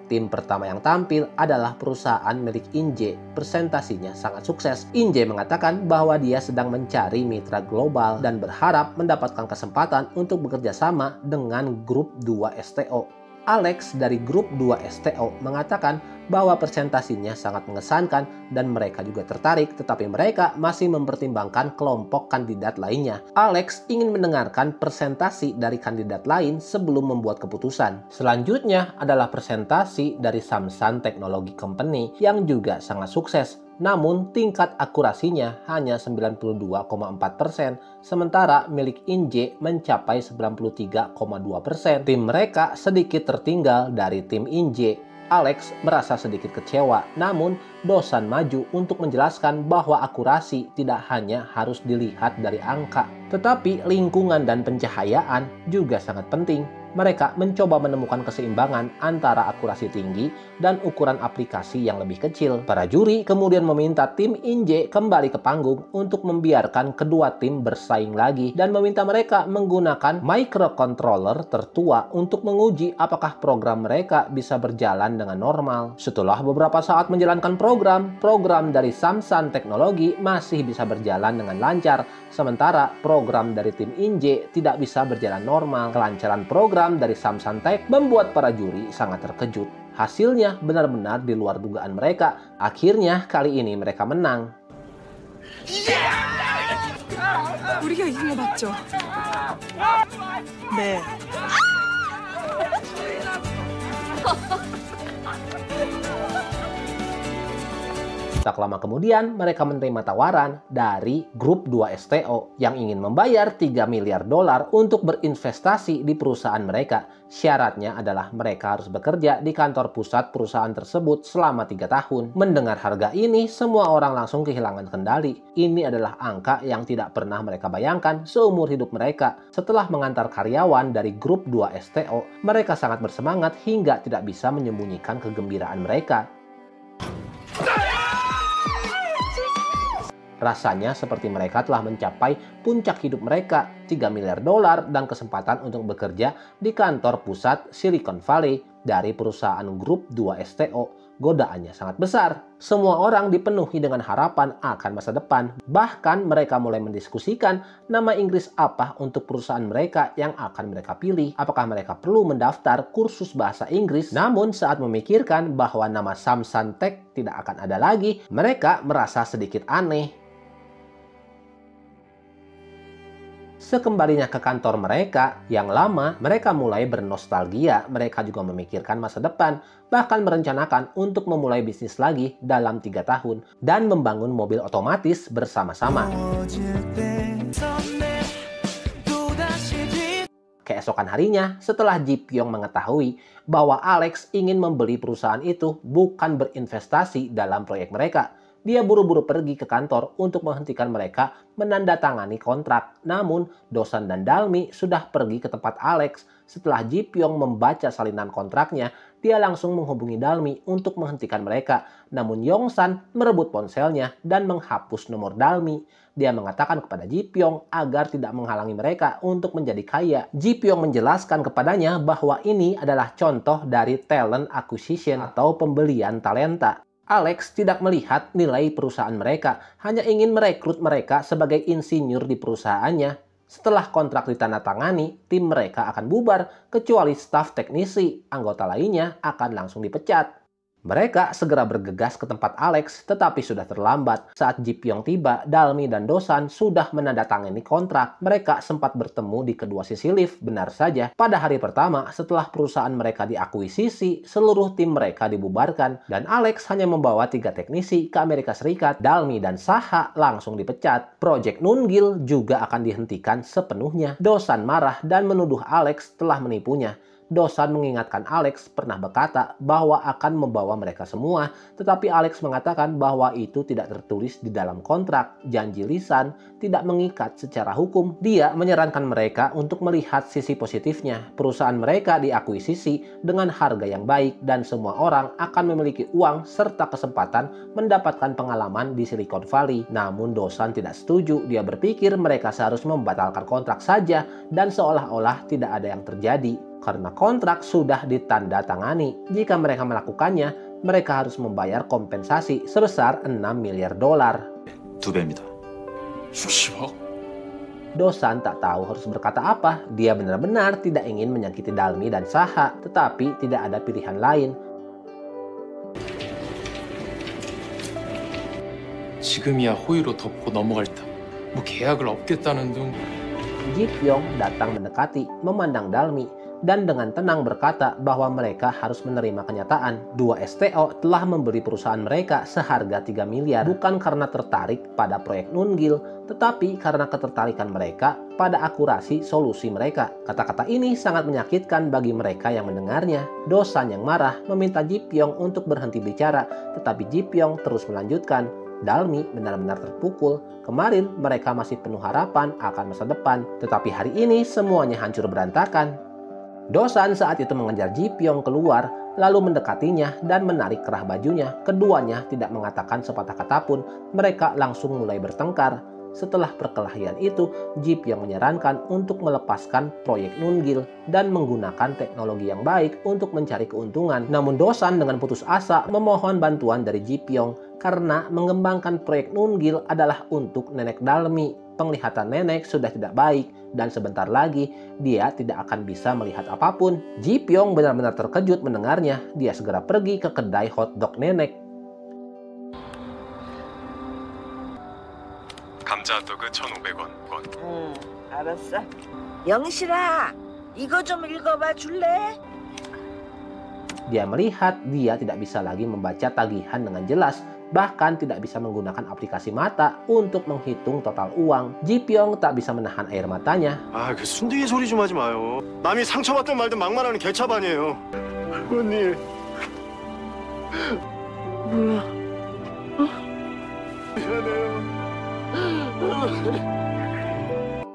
Tim pertama yang tampil adalah perusahaan milik Inje. Presentasinya sangat sukses. Inje mengatakan bahwa dia sedang mencari mitra global dan berharap mendapatkan kesempatan untuk bekerja sama dengan grup 2 STO. Alex dari grup 2 STO mengatakan bahwa presentasinya sangat mengesankan dan mereka juga tertarik, tetapi mereka masih mempertimbangkan kelompok kandidat lainnya. Alex ingin mendengarkan presentasi dari kandidat lain sebelum membuat keputusan. Selanjutnya adalah presentasi dari Samsung Technology Company yang juga sangat sukses. Namun tingkat akurasinya hanya 92,4%, sementara milik Inje mencapai 93,2%. Tim mereka sedikit tertinggal dari tim Inje. Alex merasa sedikit kecewa, namun Dosan maju untuk menjelaskan bahwa akurasi tidak hanya harus dilihat dari angka, tetapi lingkungan dan pencahayaan juga sangat penting. Mereka mencoba menemukan keseimbangan antara akurasi tinggi dan ukuran aplikasi yang lebih kecil. Para juri kemudian meminta tim Inje kembali ke panggung untuk membiarkan kedua tim bersaing lagi dan meminta mereka menggunakan microcontroller tertua untuk menguji apakah program mereka bisa berjalan dengan normal. Setelah beberapa saat menjalankan program dari Samsung Technology masih bisa berjalan dengan lancar, sementara program dari tim Inje tidak bisa berjalan normal. Kelancaran program dari Samsung Tech membuat para juri sangat terkejut. Hasilnya benar-benar di luar dugaan mereka. Akhirnya kali ini mereka menang. 우리가 이긴 거 맞죠? 네. Tak lama kemudian, mereka menerima tawaran dari grup 2 STO yang ingin membayar 3 miliar dolar untuk berinvestasi di perusahaan mereka. Syaratnya adalah mereka harus bekerja di kantor pusat perusahaan tersebut selama 3 tahun. Mendengar harga ini, semua orang langsung kehilangan kendali. Ini adalah angka yang tidak pernah mereka bayangkan seumur hidup mereka. Setelah mengantar karyawan dari grup 2 STO, mereka sangat bersemangat hingga tidak bisa menyembunyikan kegembiraan mereka. Rasanya seperti mereka telah mencapai puncak hidup mereka, 3 miliar dolar dan kesempatan untuk bekerja di kantor pusat Silicon Valley dari perusahaan grup 2 STO. Godaannya sangat besar. Semua orang dipenuhi dengan harapan akan masa depan. Bahkan mereka mulai mendiskusikan nama Inggris apa untuk perusahaan mereka yang akan mereka pilih. Apakah mereka perlu mendaftar kursus bahasa Inggris? Namun saat memikirkan bahwa nama Samsung Tech tidak akan ada lagi, mereka merasa sedikit aneh. Sekembalinya ke kantor mereka yang lama, mereka mulai bernostalgia. Mereka juga memikirkan masa depan, bahkan merencanakan untuk memulai bisnis lagi dalam 3 tahun dan membangun mobil otomatis bersama-sama. Keesokan harinya, setelah Ji Pyong mengetahui bahwa Alex ingin membeli perusahaan itu bukan berinvestasi dalam proyek mereka, dia buru-buru pergi ke kantor untuk menghentikan mereka menandatangani kontrak. Namun, Dosan dan Dalmi sudah pergi ke tempat Alex. Setelah Ji Pyong membaca salinan kontraknya, dia langsung menghubungi Dalmi untuk menghentikan mereka. Namun Yongsan merebut ponselnya dan menghapus nomor Dalmi. Dia mengatakan kepada Ji Pyong agar tidak menghalangi mereka untuk menjadi kaya. Ji Pyong menjelaskan kepadanya bahwa ini adalah contoh dari talent acquisition atau pembelian talenta. Alex tidak melihat nilai perusahaan mereka, hanya ingin merekrut mereka sebagai insinyur di perusahaannya. Setelah kontrak ditandatangani, tim mereka akan bubar, kecuali staf teknisi. Anggota lainnya akan langsung dipecat. Mereka segera bergegas ke tempat Alex, tetapi sudah terlambat. Saat Ji Pyong tiba, Dalmi dan Dosan sudah menandatangani kontrak. Mereka sempat bertemu di kedua sisi lift, benar saja. Pada hari pertama, setelah perusahaan mereka diakuisisi, seluruh tim mereka dibubarkan. Dan Alex hanya membawa 3 teknisi ke Amerika Serikat. Dalmi dan Saha langsung dipecat. Proyek Nungil juga akan dihentikan sepenuhnya. Dosan marah dan menuduh Alex telah menipunya. Dosan mengingatkan Alex pernah berkata bahwa akan membawa mereka semua, tetapi Alex mengatakan bahwa itu tidak tertulis di dalam kontrak. Janji lisan tidak mengikat secara hukum. Dia menyarankan mereka untuk melihat sisi positifnya. Perusahaan mereka diakuisisi dengan harga yang baik dan semua orang akan memiliki uang serta kesempatan mendapatkan pengalaman di Silicon Valley. Namun Dosan tidak setuju. Dia berpikir mereka seharusnya membatalkan kontrak saja dan seolah-olah tidak ada yang terjadi. Karena kontrak sudah ditandatangani. Jika mereka melakukannya, mereka harus membayar kompensasi sebesar 6 miliar dolar. 2배입니다. 수십억? Dosan tak tahu harus berkata apa. Dia benar-benar tidak ingin menyakiti Dalmi dan Saha, tetapi tidak ada pilihan lain. 지금이야 호의로 덮고 넘어갈 듯. 뭐 계약을 업겠다는 둥. Ji Pyong datang mendekati, memandang Dalmi, dan dengan tenang berkata bahwa mereka harus menerima kenyataan. 2 STO telah membeli perusahaan mereka seharga 3 miliar, bukan karena tertarik pada proyek Nungil, tetapi karena ketertarikan mereka pada akurasi solusi mereka. Kata-kata ini sangat menyakitkan bagi mereka yang mendengarnya. Dosan yang marah meminta Ji Pyong untuk berhenti bicara, tetapi Ji Pyong terus melanjutkan. Dalmi benar-benar terpukul. Kemarin mereka masih penuh harapan akan masa depan, tetapi hari ini semuanya hancur berantakan. Dosan saat itu mengejar Ji Pyong keluar, lalu mendekatinya dan menarik kerah bajunya. Keduanya tidak mengatakan sepatah kata pun, mereka langsung mulai bertengkar. Setelah perkelahian itu, Ji Pyong menyarankan untuk melepaskan proyek Nungil dan menggunakan teknologi yang baik untuk mencari keuntungan. Namun Dosan dengan putus asa memohon bantuan dari Ji Pyong karena mengembangkan proyek Nungil adalah untuk nenek Dalmi. Penglihatan nenek sudah tidak baik dan sebentar lagi dia tidak akan bisa melihat apapun. Ji Pyong benar-benar terkejut mendengarnya. Dia segera pergi ke kedai hotdog nenek. 감자핫도그 1,500원. 알았어. 영실아, 이거 좀 읽어봐 줄래? Dia melihat dia tidak bisa lagi membaca tagihan dengan jelas, bahkan tidak bisa menggunakan aplikasi mata untuk menghitung total uang. Ji Pyong tak bisa menahan air matanya. 아, 그 순둥이 소리 좀 하지 마요. 남이 상처받든 말든 막말하는 개차반이에요. 언니. 미안해요.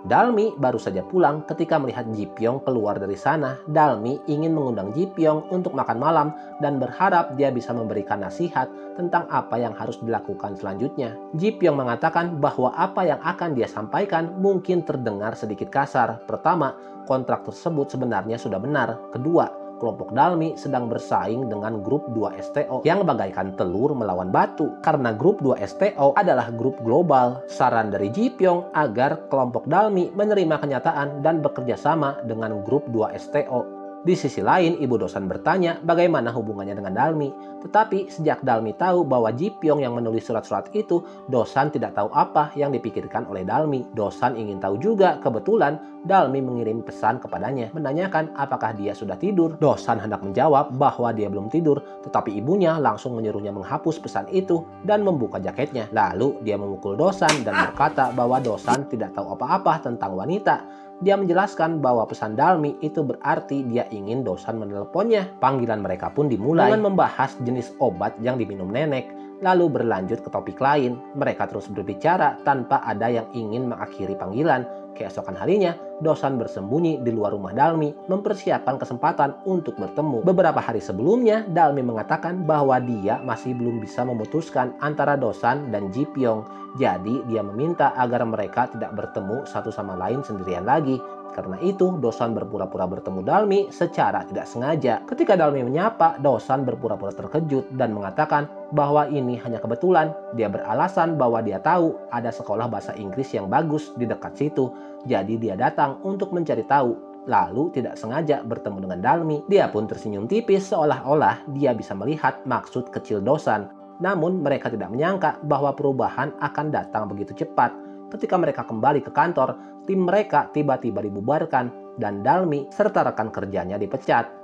Dalmi baru saja pulang ketika melihat Ji Pyong keluar dari sana. Dalmi ingin mengundang Ji Pyong untuk makan malam dan berharap dia bisa memberikan nasihat tentang apa yang harus dilakukan selanjutnya. Ji Pyong mengatakan bahwa apa yang akan dia sampaikan mungkin terdengar sedikit kasar. Pertama, kontrak tersebut sebenarnya sudah benar. Kedua, kelompok Dalmi sedang bersaing dengan grup 2 STO yang bagaikan telur melawan batu. Karena grup 2 STO adalah grup global. Saran dari Ji Pyong agar kelompok Dalmi menerima kenyataan dan bekerja sama dengan grup 2 STO. Di sisi lain, ibu Dosan bertanya bagaimana hubungannya dengan Dalmi. Tetapi sejak Dalmi tahu bahwa Ji Pyong yang menulis surat-surat itu, Dosan tidak tahu apa yang dipikirkan oleh Dalmi. Dosan ingin tahu juga, kebetulan Dalmi mengirim pesan kepadanya, menanyakan apakah dia sudah tidur. Dosan hendak menjawab bahwa dia belum tidur, tetapi ibunya langsung menyuruhnya menghapus pesan itu dan membuka jaketnya. Lalu dia memukul Dosan dan berkata bahwa Dosan tidak tahu apa-apa tentang wanita. Dia menjelaskan bahwa pesan Dalmi itu berarti dia ingin Dosan menelponnya. Panggilan mereka pun dimulai dengan membahas jenis obat yang diminum nenek, lalu berlanjut ke topik lain. Mereka terus berbicara tanpa ada yang ingin mengakhiri panggilan. Keesokan harinya, Dosan bersembunyi di luar rumah Dalmi, mempersiapkan kesempatan untuk bertemu. Beberapa hari sebelumnya, Dalmi mengatakan bahwa dia masih belum bisa memutuskan antara Dosan dan Ji Pyong. Jadi, dia meminta agar mereka tidak bertemu satu sama lain sendirian lagi. Karena itu, Dosan berpura-pura bertemu Dalmi secara tidak sengaja. Ketika Dalmi menyapa, Dosan berpura-pura terkejut dan mengatakan bahwa ini hanya kebetulan. Dia beralasan bahwa dia tahu ada sekolah bahasa Inggris yang bagus di dekat situ. Jadi dia datang untuk mencari tahu. Lalu tidak sengaja bertemu dengan Dalmi. Dia pun tersenyum tipis seolah-olah dia bisa melihat maksud kecil Dosan. Namun mereka tidak menyangka bahwa perubahan akan datang begitu cepat. Ketika mereka kembali ke kantor, tim mereka tiba-tiba dibubarkan dan Dalmi serta rekan kerjanya dipecat.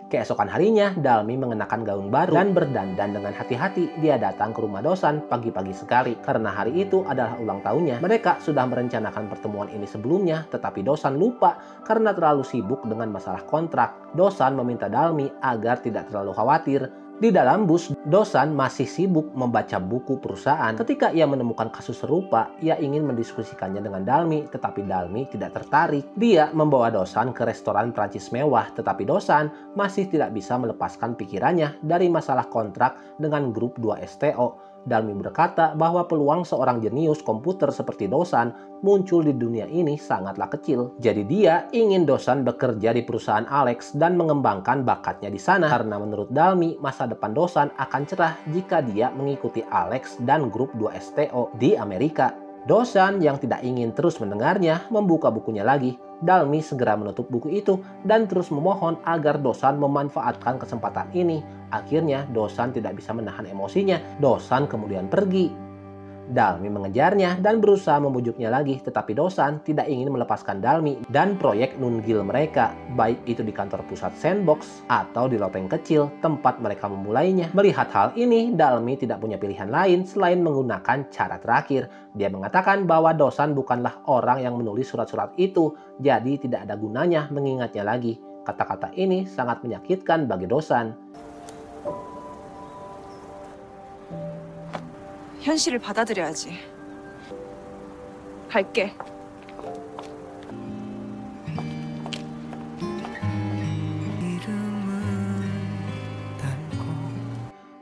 Keesokan harinya, Dalmi mengenakan gaun baru dan berdandan dengan hati-hati. Dia datang ke rumah Dosan pagi-pagi sekali karena hari itu adalah ulang tahunnya. Mereka sudah merencanakan pertemuan ini sebelumnya, tetapi Dosan lupa karena terlalu sibuk dengan masalah kontrak. Dosan meminta Dalmi agar tidak terlalu khawatir. Di dalam bus, Dosan masih sibuk membaca buku perusahaan. Ketika ia menemukan kasus serupa, ia ingin mendiskusikannya dengan Dalmi, tetapi Dalmi tidak tertarik. Dia membawa Dosan ke restoran Prancis mewah, tetapi Dosan masih tidak bisa melepaskan pikirannya dari masalah kontrak dengan grup 2 STO. Dalmi berkata bahwa peluang seorang jenius komputer seperti Dosan muncul di dunia ini sangatlah kecil. Jadi dia ingin Dosan bekerja di perusahaan Alex dan mengembangkan bakatnya di sana. Karena menurut Dalmi, masa depan Dosan akan cerah jika dia mengikuti Alex dan grup 2 STO di Amerika. Dosan yang tidak ingin terus mendengarnya membuka bukunya lagi. Dalmi segera menutup buku itu dan terus memohon agar Dosan memanfaatkan kesempatan ini. Akhirnya Dosan tidak bisa menahan emosinya. Dosan kemudian pergi. Dalmi mengejarnya dan berusaha membujuknya lagi, tetapi Dosan tidak ingin melepaskan Dalmi dan proyek Nungil mereka, baik itu di kantor pusat Sandbox atau di loteng kecil tempat mereka memulainya. Melihat hal ini, Dalmi tidak punya pilihan lain selain menggunakan cara terakhir. Dia mengatakan bahwa Dosan bukanlah orang yang menulis surat-surat itu, jadi tidak ada gunanya mengingatnya lagi. Kata-kata ini sangat menyakitkan bagi Dosan. 현실을 받아들여야지. 갈게.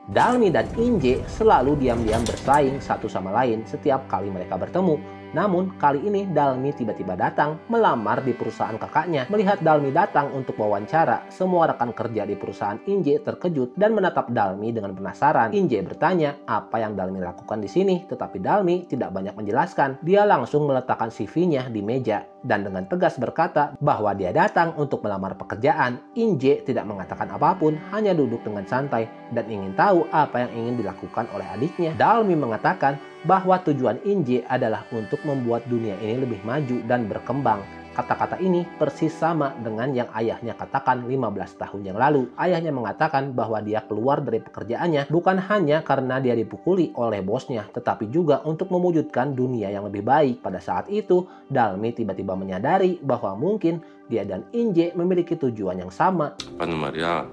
Dalmi dan Inje selalu diam-diam bersaing satu sama lain setiap kali mereka bertemu. Namun kali ini Dalmi tiba-tiba datang melamar di perusahaan kakaknya. Melihat Dalmi datang untuk wawancara, semua rekan kerja di perusahaan Inje terkejut dan menatap Dalmi dengan penasaran. Inje bertanya apa yang Dalmi lakukan di sini, tetapi Dalmi tidak banyak menjelaskan. Dia langsung meletakkan CV-nya di meja dan dengan tegas berkata bahwa dia datang untuk melamar pekerjaan. Inje tidak mengatakan apapun, hanya duduk dengan santai dan ingin tahu apa yang ingin dilakukan oleh adiknya. Dalmi mengatakan bahwa tujuan Inje adalah untuk membuat dunia ini lebih maju dan berkembang. Kata-kata ini persis sama dengan yang ayahnya katakan 15 tahun yang lalu. Ayahnya mengatakan bahwa dia keluar dari pekerjaannya bukan hanya karena dia dipukuli oleh bosnya, tetapi juga untuk mewujudkan dunia yang lebih baik. Pada saat itu, Dalmi tiba-tiba menyadari bahwa mungkin dia dan Inje memiliki tujuan yang sama. 아빠는 말이야.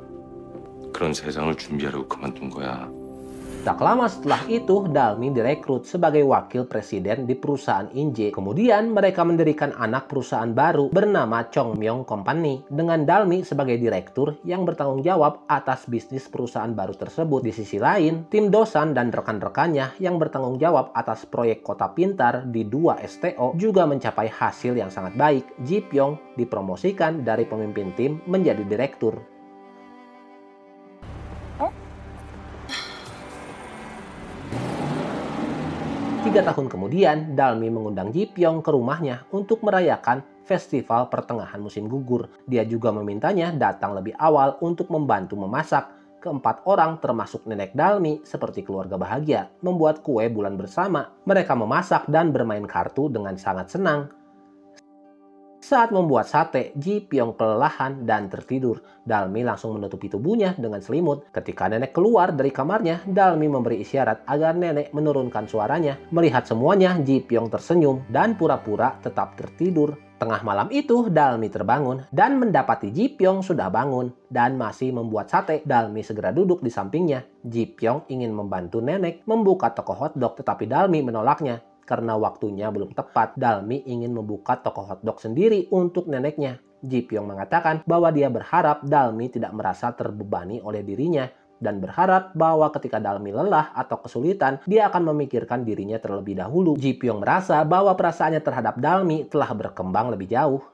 그런 세상을 준비하려고 그만둔 거야. Tak lama setelah itu, Dalmi direkrut sebagai wakil presiden di perusahaan Inje. Kemudian mereka mendirikan anak perusahaan baru bernama Chongmyong Company dengan Dalmi sebagai direktur yang bertanggung jawab atas bisnis perusahaan baru tersebut. Di sisi lain, tim Dosan dan rekan-rekannya yang bertanggung jawab atas proyek kota pintar di 2 STO juga mencapai hasil yang sangat baik. Ji Pyong dipromosikan dari pemimpin tim menjadi direktur. 3 tahun kemudian, Dalmi mengundang Ji Pyong ke rumahnya untuk merayakan festival pertengahan musim gugur. Dia juga memintanya datang lebih awal untuk membantu memasak. Keempat orang termasuk nenek Dalmi seperti keluarga bahagia membuat kue bulan bersama. Mereka memasak dan bermain kartu dengan sangat senang. Saat membuat sate, Ji Pyong kelelahan dan tertidur. Dalmi langsung menutupi tubuhnya dengan selimut. Ketika nenek keluar dari kamarnya, Dalmi memberi isyarat agar nenek menurunkan suaranya. Melihat semuanya, Ji Pyong tersenyum dan pura-pura tetap tertidur. Tengah malam itu, Dalmi terbangun dan mendapati Ji Pyong sudah bangun dan masih membuat sate. Dalmi segera duduk di sampingnya. Ji Pyong ingin membantu nenek membuka toko hotdog, tetapi Dalmi menolaknya. Karena waktunya belum tepat, Dalmi ingin membuka toko hotdog sendiri untuk neneknya. Ji Pyong mengatakan bahwa dia berharap Dalmi tidak merasa terbebani oleh dirinya dan berharap bahwa ketika Dalmi lelah atau kesulitan, dia akan memikirkan dirinya terlebih dahulu. Ji Pyong merasa bahwa perasaannya terhadap Dalmi telah berkembang lebih jauh.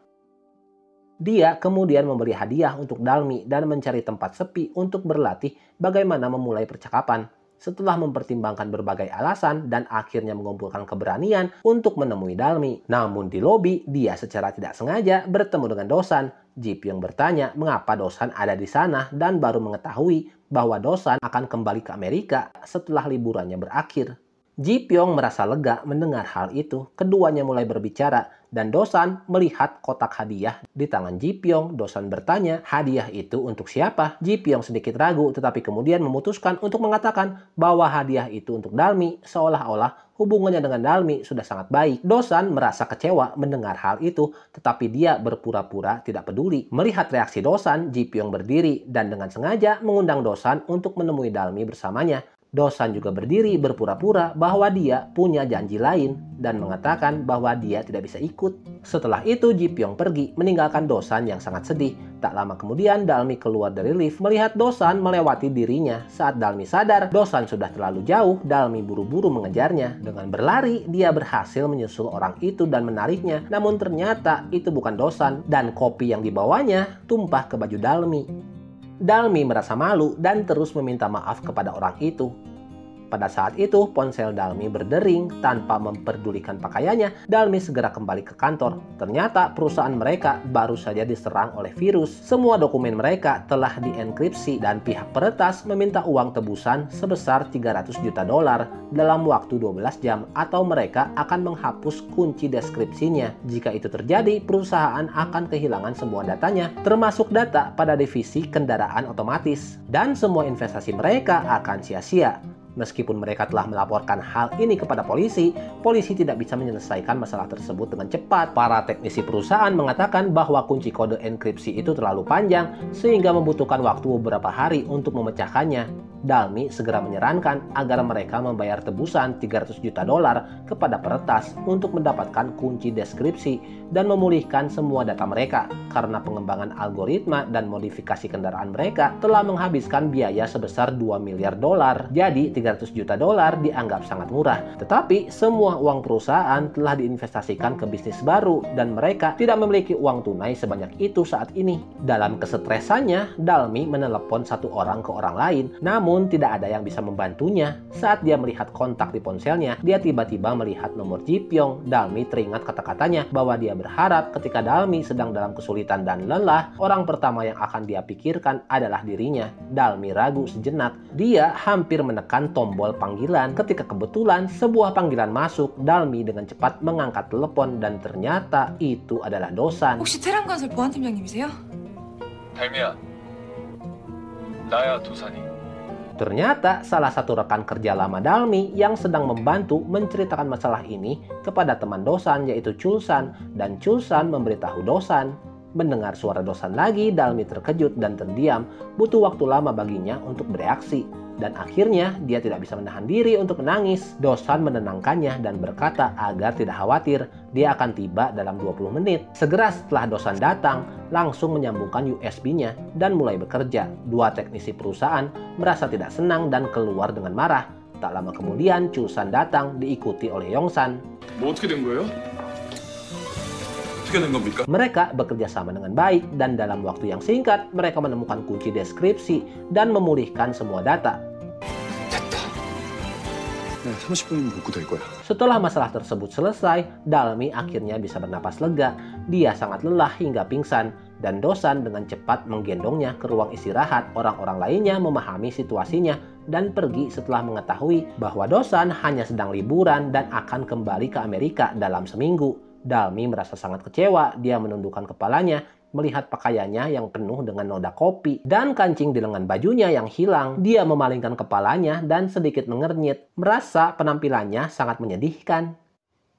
Dia kemudian memberi hadiah untuk Dalmi dan mencari tempat sepi untuk berlatih bagaimana memulai percakapan. Setelah mempertimbangkan berbagai alasan dan akhirnya mengumpulkan keberanian untuk menemui Dalmi. Namun di lobi, dia secara tidak sengaja bertemu dengan Dosan. Ji Pyong bertanya mengapa Dosan ada di sana dan baru mengetahui bahwa Dosan akan kembali ke Amerika setelah liburannya berakhir. Ji Pyong merasa lega mendengar hal itu. Keduanya mulai berbicara dan Dosan melihat kotak hadiah di tangan Ji Pyong. Dosan bertanya, hadiah itu untuk siapa? Ji Pyong sedikit ragu tetapi kemudian memutuskan untuk mengatakan bahwa hadiah itu untuk Dalmi, seolah-olah hubungannya dengan Dalmi sudah sangat baik. Dosan merasa kecewa mendengar hal itu tetapi dia berpura-pura tidak peduli. Melihat reaksi Dosan, Ji Pyong berdiri dan dengan sengaja mengundang Dosan untuk menemui Dalmi bersamanya. Dosan juga berdiri berpura-pura bahwa dia punya janji lain dan mengatakan bahwa dia tidak bisa ikut. Setelah itu Ji Pyong pergi meninggalkan Dosan yang sangat sedih. Tak lama kemudian Dalmi keluar dari lift melihat Dosan melewati dirinya. Saat Dalmi sadar Dosan sudah terlalu jauh, Dalmi buru-buru mengejarnya. Dengan berlari dia berhasil menyusul orang itu dan menariknya. Namun ternyata itu bukan Dosan dan kopi yang dibawanya tumpah ke baju Dalmi. Dalmi merasa malu dan terus meminta maaf kepada orang itu. Pada saat itu, ponsel Dalmi berdering tanpa memperdulikan pakaiannya. Dalmi segera kembali ke kantor. Ternyata perusahaan mereka baru saja diserang oleh virus. Semua dokumen mereka telah dienkripsi dan pihak peretas meminta uang tebusan sebesar $300 juta dalam waktu 12 jam atau mereka akan menghapus kunci deskripsinya. Jika itu terjadi, perusahaan akan kehilangan semua datanya, termasuk data pada divisi kendaraan otomatis. Dan semua investasi mereka akan sia-sia. Meskipun mereka telah melaporkan hal ini kepada polisi, polisi tidak bisa menyelesaikan masalah tersebut dengan cepat. Para teknisi perusahaan mengatakan bahwa kunci kode enkripsi itu terlalu panjang sehingga membutuhkan waktu beberapa hari untuk memecahkannya. Dalmi segera menyarankan agar mereka membayar tebusan $300 juta kepada peretas untuk mendapatkan kunci deskripsi dan memulihkan semua data mereka karena pengembangan algoritma dan modifikasi kendaraan mereka telah menghabiskan biaya sebesar $2 miliar. Jadi $300 juta dianggap sangat murah. Tetapi semua uang perusahaan telah diinvestasikan ke bisnis baru dan mereka tidak memiliki uang tunai sebanyak itu saat ini. Dalam kesetresannya, Dalmi menelepon satu orang ke orang lain, namun tidak ada yang bisa membantunya. Saat dia melihat kontak di ponselnya, dia tiba-tiba melihat nomor Ji Pyong. Dalmi teringat kata-katanya bahwa dia berharap ketika Dalmi sedang dalam kesulitan dan lelah, orang pertama yang akan dia pikirkan adalah dirinya. Dalmi ragu sejenak. Dia hampir menekan tombol panggilan ketika kebetulan sebuah panggilan masuk. Dalmi dengan cepat mengangkat telepon dan ternyata itu adalah Dosan. 혹시 테란건설 보안팀장님이세요? 달미야, 나야 도산이. Ternyata salah satu rekan kerja lama Dalmi yang sedang membantu menceritakan masalah ini kepada teman Dosan yaitu Chulsan, dan Chulsan memberitahu Dosan. Mendengar suara Dosan lagi, Dalmi terkejut dan terdiam. Butuh waktu lama baginya untuk bereaksi. Dan akhirnya dia tidak bisa menahan diri untuk menangis. Dosan menenangkannya dan berkata agar tidak khawatir, dia akan tiba dalam 20 menit. Segera setelah Dosan datang, langsung menyambungkan USB-nya dan mulai bekerja. Dua teknisi perusahaan merasa tidak senang dan keluar dengan marah. Tak lama kemudian, Chulsan datang diikuti oleh Yongsan. 뭐 어떻게 된 거예요? 어떻게 된 겁니까? Mereka bekerja sama dengan baik dan dalam waktu yang singkat mereka menemukan kunci deskripsi dan memulihkan semua data. 네, 30분이면 복구될 거야. Setelah masalah tersebut selesai, Dalmi akhirnya bisa bernapas lega. Dia sangat lelah hingga pingsan, dan Dosan dengan cepat menggendongnya ke ruang istirahat. Orang-orang lainnya memahami situasinya dan pergi setelah mengetahui bahwa Dosan hanya sedang liburan dan akan kembali ke Amerika dalam seminggu. Dalmi merasa sangat kecewa. Dia menundukkan kepalanya melihat pakaiannya yang penuh dengan noda kopi dan kancing di lengan bajunya yang hilang. Dia memalingkan kepalanya dan sedikit mengernyit, merasa penampilannya sangat menyedihkan.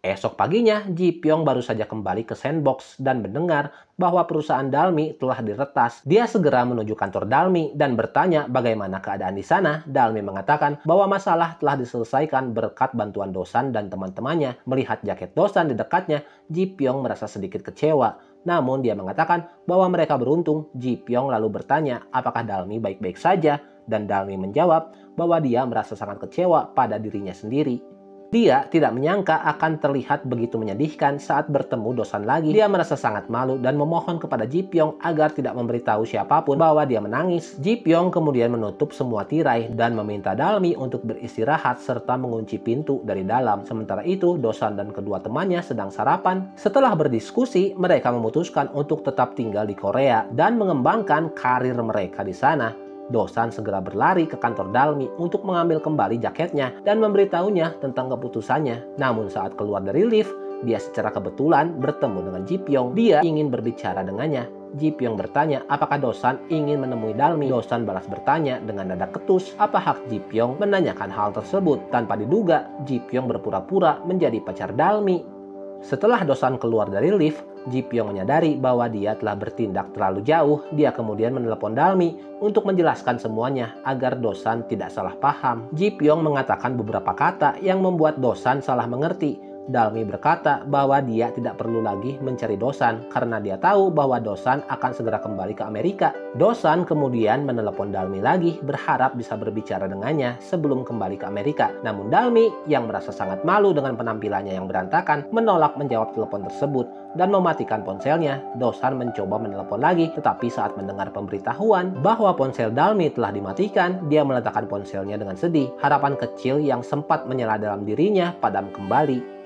Esok paginya, Ji Pyong baru saja kembali ke sandbox dan mendengar bahwa perusahaan Dalmi telah diretas. Dia segera menuju kantor Dalmi dan bertanya bagaimana keadaan di sana. Dalmi mengatakan bahwa masalah telah diselesaikan berkat bantuan Dosan dan teman-temannya. Melihat jaket Dosan di dekatnya, Ji Pyong merasa sedikit kecewa. Namun dia mengatakan bahwa mereka beruntung. Ji Pyong lalu bertanya apakah Dalmi baik-baik saja, dan Dalmi menjawab bahwa dia merasa sangat kecewa pada dirinya sendiri. Dia tidak menyangka akan terlihat begitu menyedihkan saat bertemu Dosan lagi. Dia merasa sangat malu dan memohon kepada Ji Pyong agar tidak memberitahu siapapun bahwa dia menangis. Ji Pyong kemudian menutup semua tirai dan meminta Dalmi untuk beristirahat serta mengunci pintu dari dalam. Sementara itu, Dosan dan kedua temannya sedang sarapan. Setelah berdiskusi, mereka memutuskan untuk tetap tinggal di Korea dan mengembangkan karir mereka di sana. Dosan segera berlari ke kantor Dalmi untuk mengambil kembali jaketnya dan memberitahunya tentang keputusannya. Namun saat keluar dari lift, dia secara kebetulan bertemu dengan Ji Pyong. Dia ingin berbicara dengannya. Ji Pyong bertanya apakah Dosan ingin menemui Dalmi. Dosan balas bertanya dengan nada ketus. Apa hak Ji Pyong menanyakan hal tersebut? Tanpa diduga, Ji Pyong berpura-pura menjadi pacar Dalmi. Setelah Dosan keluar dari lift, Ji Pyong menyadari bahwa dia telah bertindak terlalu jauh. Dia kemudian menelepon Dalmi untuk menjelaskan semuanya agar Dosan tidak salah paham. Ji Pyong mengatakan beberapa kata yang membuat Dosan salah mengerti. Dalmi berkata bahwa dia tidak perlu lagi mencari Dosan karena dia tahu bahwa Dosan akan segera kembali ke Amerika. Dosan kemudian menelepon Dalmi lagi berharap bisa berbicara dengannya sebelum kembali ke Amerika. Namun Dalmi yang merasa sangat malu dengan penampilannya yang berantakan menolak menjawab telepon tersebut dan mematikan ponselnya. Dosan mencoba menelepon lagi, tetapi saat mendengar pemberitahuan bahwa ponsel Dalmi telah dimatikan, dia meletakkan ponselnya dengan sedih. Harapan kecil yang sempat menyala dalam dirinya padam kembali.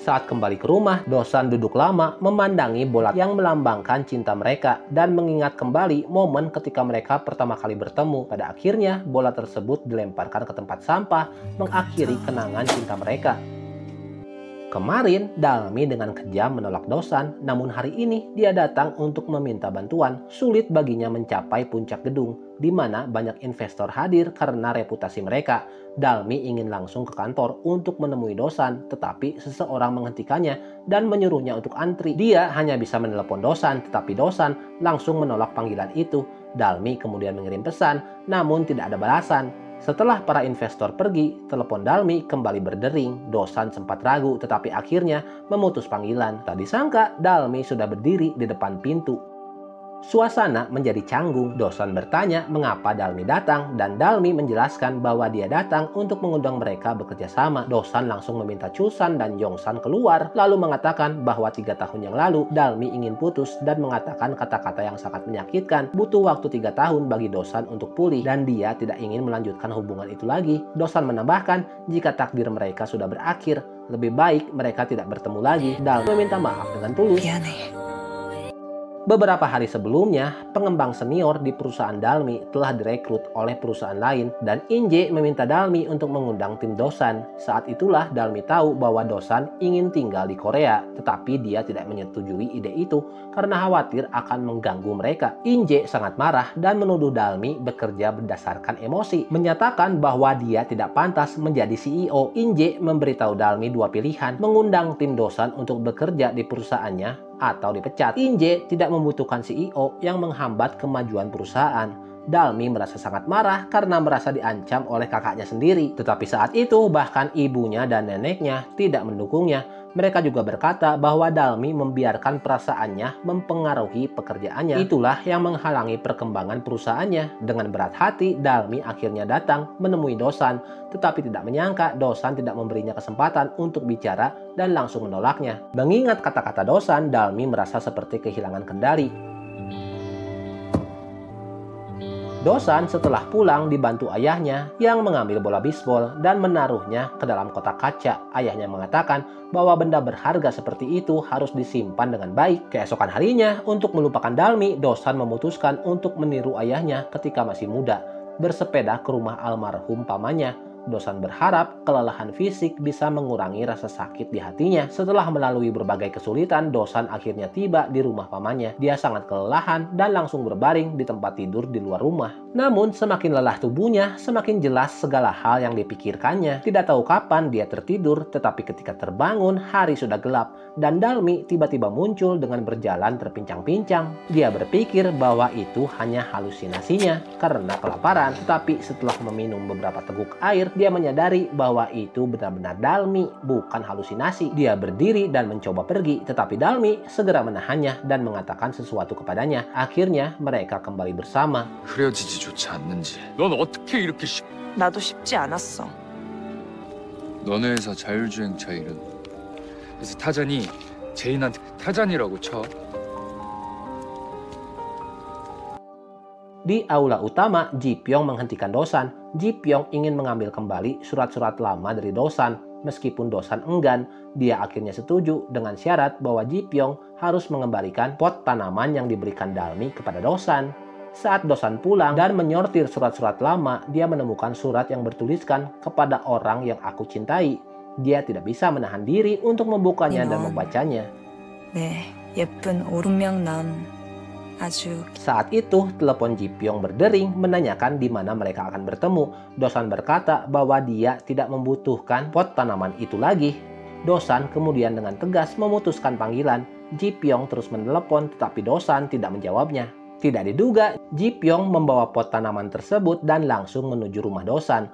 Saat kembali ke rumah, Dosan duduk lama memandangi bola yang melambangkan cinta mereka dan mengingat kembali momen ketika mereka pertama kali bertemu. Pada akhirnya, bola tersebut dilemparkan ke tempat sampah, mengakhiri kenangan cinta mereka. Kemarin, Dalmi dengan kejam menolak Dosan, namun hari ini dia datang untuk meminta bantuan. Sulit baginya mencapai puncak gedung, di mana banyak investor hadir karena reputasi mereka. Dalmi ingin langsung ke kantor untuk menemui Dosan, tetapi seseorang menghentikannya dan menyuruhnya untuk antri. Dia hanya bisa menelepon Dosan, tetapi Dosan langsung menolak panggilan itu. Dalmi kemudian mengirim pesan, namun tidak ada balasan. Setelah para investor pergi, telepon Dalmi kembali berdering. Dosan sempat ragu, tetapi akhirnya memutus panggilan. Tak disangka, Dalmi sudah berdiri di depan pintu. Suasana menjadi canggung. Dosan bertanya mengapa Dalmi datang dan Dalmi menjelaskan bahwa dia datang untuk mengundang mereka bekerja sama. Dosan langsung meminta Chusan dan Yongsan keluar lalu mengatakan bahwa 3 tahun yang lalu Dalmi ingin putus dan mengatakan kata-kata yang sangat menyakitkan. Butuh waktu 3 tahun bagi Dosan untuk pulih dan dia tidak ingin melanjutkan hubungan itu lagi. Dosan menambahkan jika takdir mereka sudah berakhir, lebih baik mereka tidak bertemu lagi. Dalmi meminta maaf dengan tulus. Beberapa hari sebelumnya, pengembang senior di perusahaan Dalmi telah direkrut oleh perusahaan lain dan Inje meminta Dalmi untuk mengundang tim Dosan. Saat itulah Dalmi tahu bahwa Dosan ingin tinggal di Korea, tetapi dia tidak menyetujui ide itu karena khawatir akan mengganggu mereka. Inje sangat marah dan menuduh Dalmi bekerja berdasarkan emosi, menyatakan bahwa dia tidak pantas menjadi CEO. Inje memberitahu Dalmi 2 pilihan, mengundang tim Dosan untuk bekerja di perusahaannya atau dipecat. Inje tidak membutuhkan CEO yang menghambat kemajuan perusahaan. Dalmi merasa sangat marah karena merasa diancam oleh kakaknya sendiri. Tetapi saat itu bahkan ibunya dan neneknya tidak mendukungnya. Mereka juga berkata bahwa Dalmi membiarkan perasaannya mempengaruhi pekerjaannya. Itulah yang menghalangi perkembangan perusahaannya. Dengan berat hati, Dalmi akhirnya datang menemui Dosan, tetapi tidak menyangka Dosan tidak memberinya kesempatan untuk bicara dan langsung menolaknya. Mengingat kata-kata Dosan, Dalmi merasa seperti kehilangan kendali. Dosan setelah pulang dibantu ayahnya yang mengambil bola bisbol dan menaruhnya ke dalam kotak kaca. Ayahnya mengatakan bahwa benda berharga seperti itu harus disimpan dengan baik. Keesokan harinya, untuk melupakan Dalmi, Dosan memutuskan untuk meniru ayahnya ketika masih muda, bersepeda ke rumah almarhum pamannya. Dosan berharap kelelahan fisik bisa mengurangi rasa sakit di hatinya. Setelah melalui berbagai kesulitan, Dosan akhirnya tiba di rumah pamannya. Dia sangat kelelahan dan langsung berbaring di tempat tidur di luar rumah. Namun semakin lelah tubuhnya, semakin jelas segala hal yang dipikirkannya. Tidak tahu kapan dia tertidur, tetapi ketika terbangun, hari sudah gelap dan Dalmi tiba-tiba muncul dengan berjalan terpincang-pincang. Dia berpikir bahwa itu hanya halusinasinya karena kelaparan, tetapi setelah meminum beberapa teguk air, dia menyadari bahwa itu benar-benar Dalmi, bukan halusinasi. Dia berdiri dan mencoba pergi, tetapi Dalmi segera menahannya dan mengatakan sesuatu kepadanya. Akhirnya mereka kembali bersama. 흐려지지조차 않는지. 넌 어떻게 이렇게 나도 쉽지 않았어. 너네 회사 자율주행차 이름. 그래서 타잔이 제인한테 타잔이라고 쳐. Di aula utama, Ji Pyong menghentikan Dosan. Ji Pyong ingin mengambil kembali surat-surat lama dari Dosan. Meskipun Dosan enggan, dia akhirnya setuju dengan syarat bahwa Ji Pyong harus mengembalikan pot tanaman yang diberikan Dalmi kepada Dosan. Saat Dosan pulang dan menyortir surat-surat lama, dia menemukan surat yang bertuliskan kepada orang yang aku cintai. Dia tidak bisa menahan diri untuk membukanya dan membacanya. 네, 예쁜 오른명 넌 아주. Saat itu, telepon Ji Pyong berdering menanyakan di mana mereka akan bertemu. Dosan berkata bahwa dia tidak membutuhkan pot tanaman itu lagi. Dosan kemudian dengan tegas memutuskan panggilan. Ji Pyong terus menelepon, tetapi Dosan tidak menjawabnya. Tidak diduga, Ji Pyong membawa pot tanaman tersebut dan langsung menuju rumah Dosan.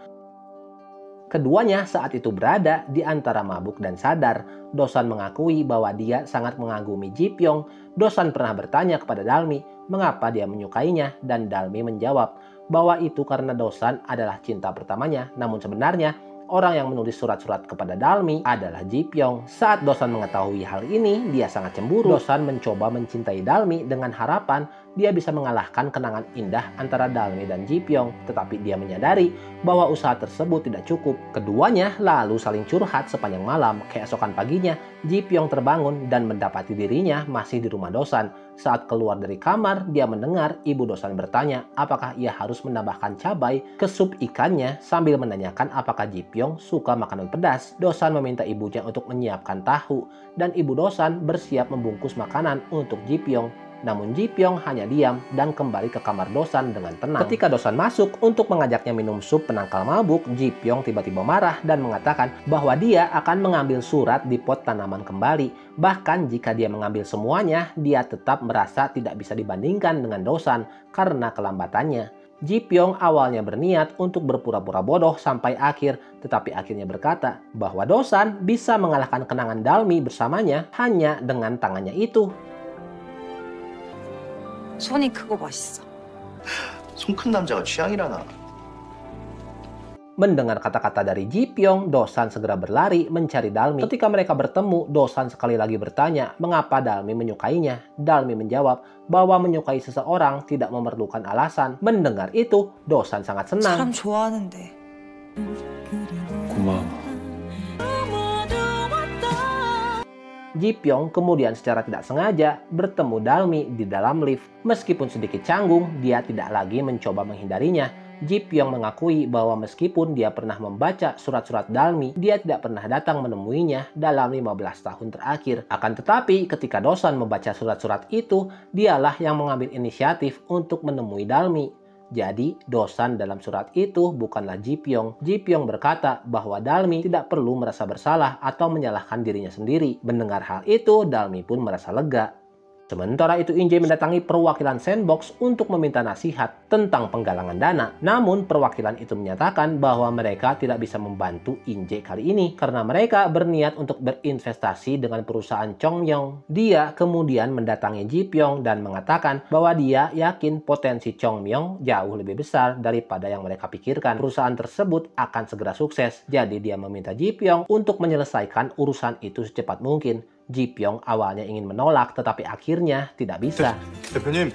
Keduanya saat itu berada di antara mabuk dan sadar. Dosan mengakui bahwa dia sangat mengagumi Ji Pyong. Dosan pernah bertanya kepada Dalmi mengapa dia menyukainya, dan Dalmi menjawab bahwa itu karena Dosan adalah cinta pertamanya. Namun sebenarnya orang yang menulis surat-surat kepada Dalmi adalah Ji Pyong. Saat Dosan mengetahui hal ini, dia sangat cemburu. Dosan mencoba mencintai Dalmi dengan harapan dia bisa mengalahkan kenangan indah antara Dalmi dan Ji Pyong. Tetapi dia menyadari bahwa usaha tersebut tidak cukup. Keduanya lalu saling curhat sepanjang malam. Keesokan paginya, Ji Pyong terbangun dan mendapati dirinya masih di rumah Dosan. Saat keluar dari kamar, dia mendengar ibu Dosan bertanya apakah ia harus menambahkan cabai ke sup ikannya sambil menanyakan apakah Ji Pyong suka makanan pedas. Dosan meminta ibunya untuk menyiapkan tahu dan ibu Dosan bersiap membungkus makanan untuk Ji Pyong. Namun Ji Pyong hanya diam dan kembali ke kamar Dosan dengan tenang. Ketika Dosan masuk untuk mengajaknya minum sup penangkal mabuk, Ji Pyong tiba-tiba marah dan mengatakan bahwa dia akan mengambil surat di pot tanaman kembali. Bahkan jika dia mengambil semuanya, dia tetap merasa tidak bisa dibandingkan dengan Dosan karena kelambatannya. Ji Pyong awalnya berniat untuk berpura-pura bodoh sampai akhir, tetapi akhirnya berkata bahwa Dosan bisa mengalahkan kenangan Dalmi bersamanya hanya dengan tangannya itu. 손이 크고 멋있어. 손 큰 남자가 취향이라나. Mendengar kata-kata dari Ji Pyong, Dosan segera berlari mencari Dalmi. Ketika mereka bertemu, Dosan sekali lagi bertanya mengapa Dalmi menyukainya. Dalmi menjawab bahwa menyukai seseorang tidak memerlukan alasan. Mendengar itu, Dosan sangat senang. 사람 좋아하는데. 고마워. Ji Pyong kemudian secara tidak sengaja bertemu Dalmi di dalam lift. Meskipun sedikit canggung, dia tidak lagi mencoba menghindarinya. Ji Pyong mengakui bahwa meskipun dia pernah membaca surat-surat Dalmi, dia tidak pernah datang menemuinya dalam 15 tahun terakhir. Akan tetapi ketika Dosan membaca surat-surat itu, dialah yang mengambil inisiatif untuk menemui Dalmi. Jadi, Dosan dalam surat itu bukanlah Ji Pyong. Ji Pyong berkata bahwa Dalmi tidak perlu merasa bersalah atau menyalahkan dirinya sendiri. Mendengar hal itu, Dalmi pun merasa lega. Sementara itu, Inje mendatangi perwakilan Sandbox untuk meminta nasihat tentang penggalangan dana. Namun, perwakilan itu menyatakan bahwa mereka tidak bisa membantu Inje kali ini karena mereka berniat untuk berinvestasi dengan perusahaan Chongmyong. Dia kemudian mendatangi Ji Pyong dan mengatakan bahwa dia yakin potensi Chongmyong jauh lebih besar daripada yang mereka pikirkan. Perusahaan tersebut akan segera sukses. Jadi, dia meminta Ji Pyong untuk menyelesaikan urusan itu secepat mungkin. Ji Pyong awalnya ingin menolak, tetapi akhirnya tidak bisa. 대표님,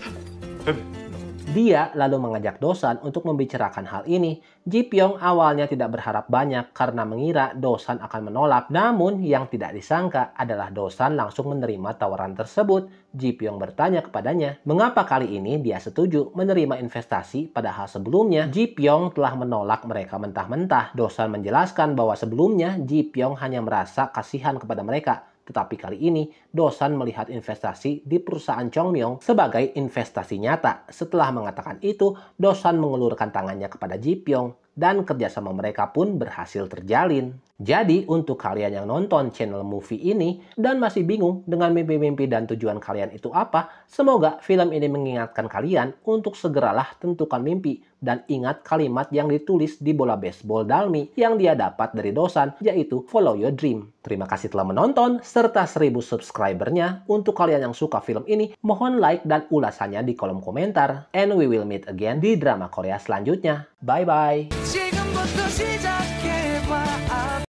Dia lalu mengajak Dosan untuk membicarakan hal ini. Ji Pyong awalnya tidak berharap banyak karena mengira Dosan akan menolak. Namun yang tidak disangka adalah Dosan langsung menerima tawaran tersebut. Ji Pyong bertanya kepadanya, mengapa kali ini dia setuju menerima investasi padahal sebelumnya Ji Pyong telah menolak mereka mentah-mentah. Dosan menjelaskan bahwa sebelumnya Ji Pyong hanya merasa kasihan kepada mereka. Tetapi kali ini, Dosan melihat investasi di perusahaan Chongmyong sebagai investasi nyata. Setelah mengatakan itu, Dosan mengulurkan tangannya kepada Ji Pyong dan kerjasama mereka pun berhasil terjalin. Jadi, untuk kalian yang nonton channel movie ini dan masih bingung dengan mimpi-mimpi dan tujuan kalian itu apa, semoga film ini mengingatkan kalian untuk segeralah tentukan mimpi dan ingat kalimat yang ditulis di bola baseball Dalmi yang dia dapat dari Dosan, yaitu follow your dream. Terima kasih telah menonton, serta 1000 subscribernya. Untuk kalian yang suka film ini, mohon like dan ulasannya di kolom komentar. And we will meet again di drama Korea selanjutnya. Bye-bye!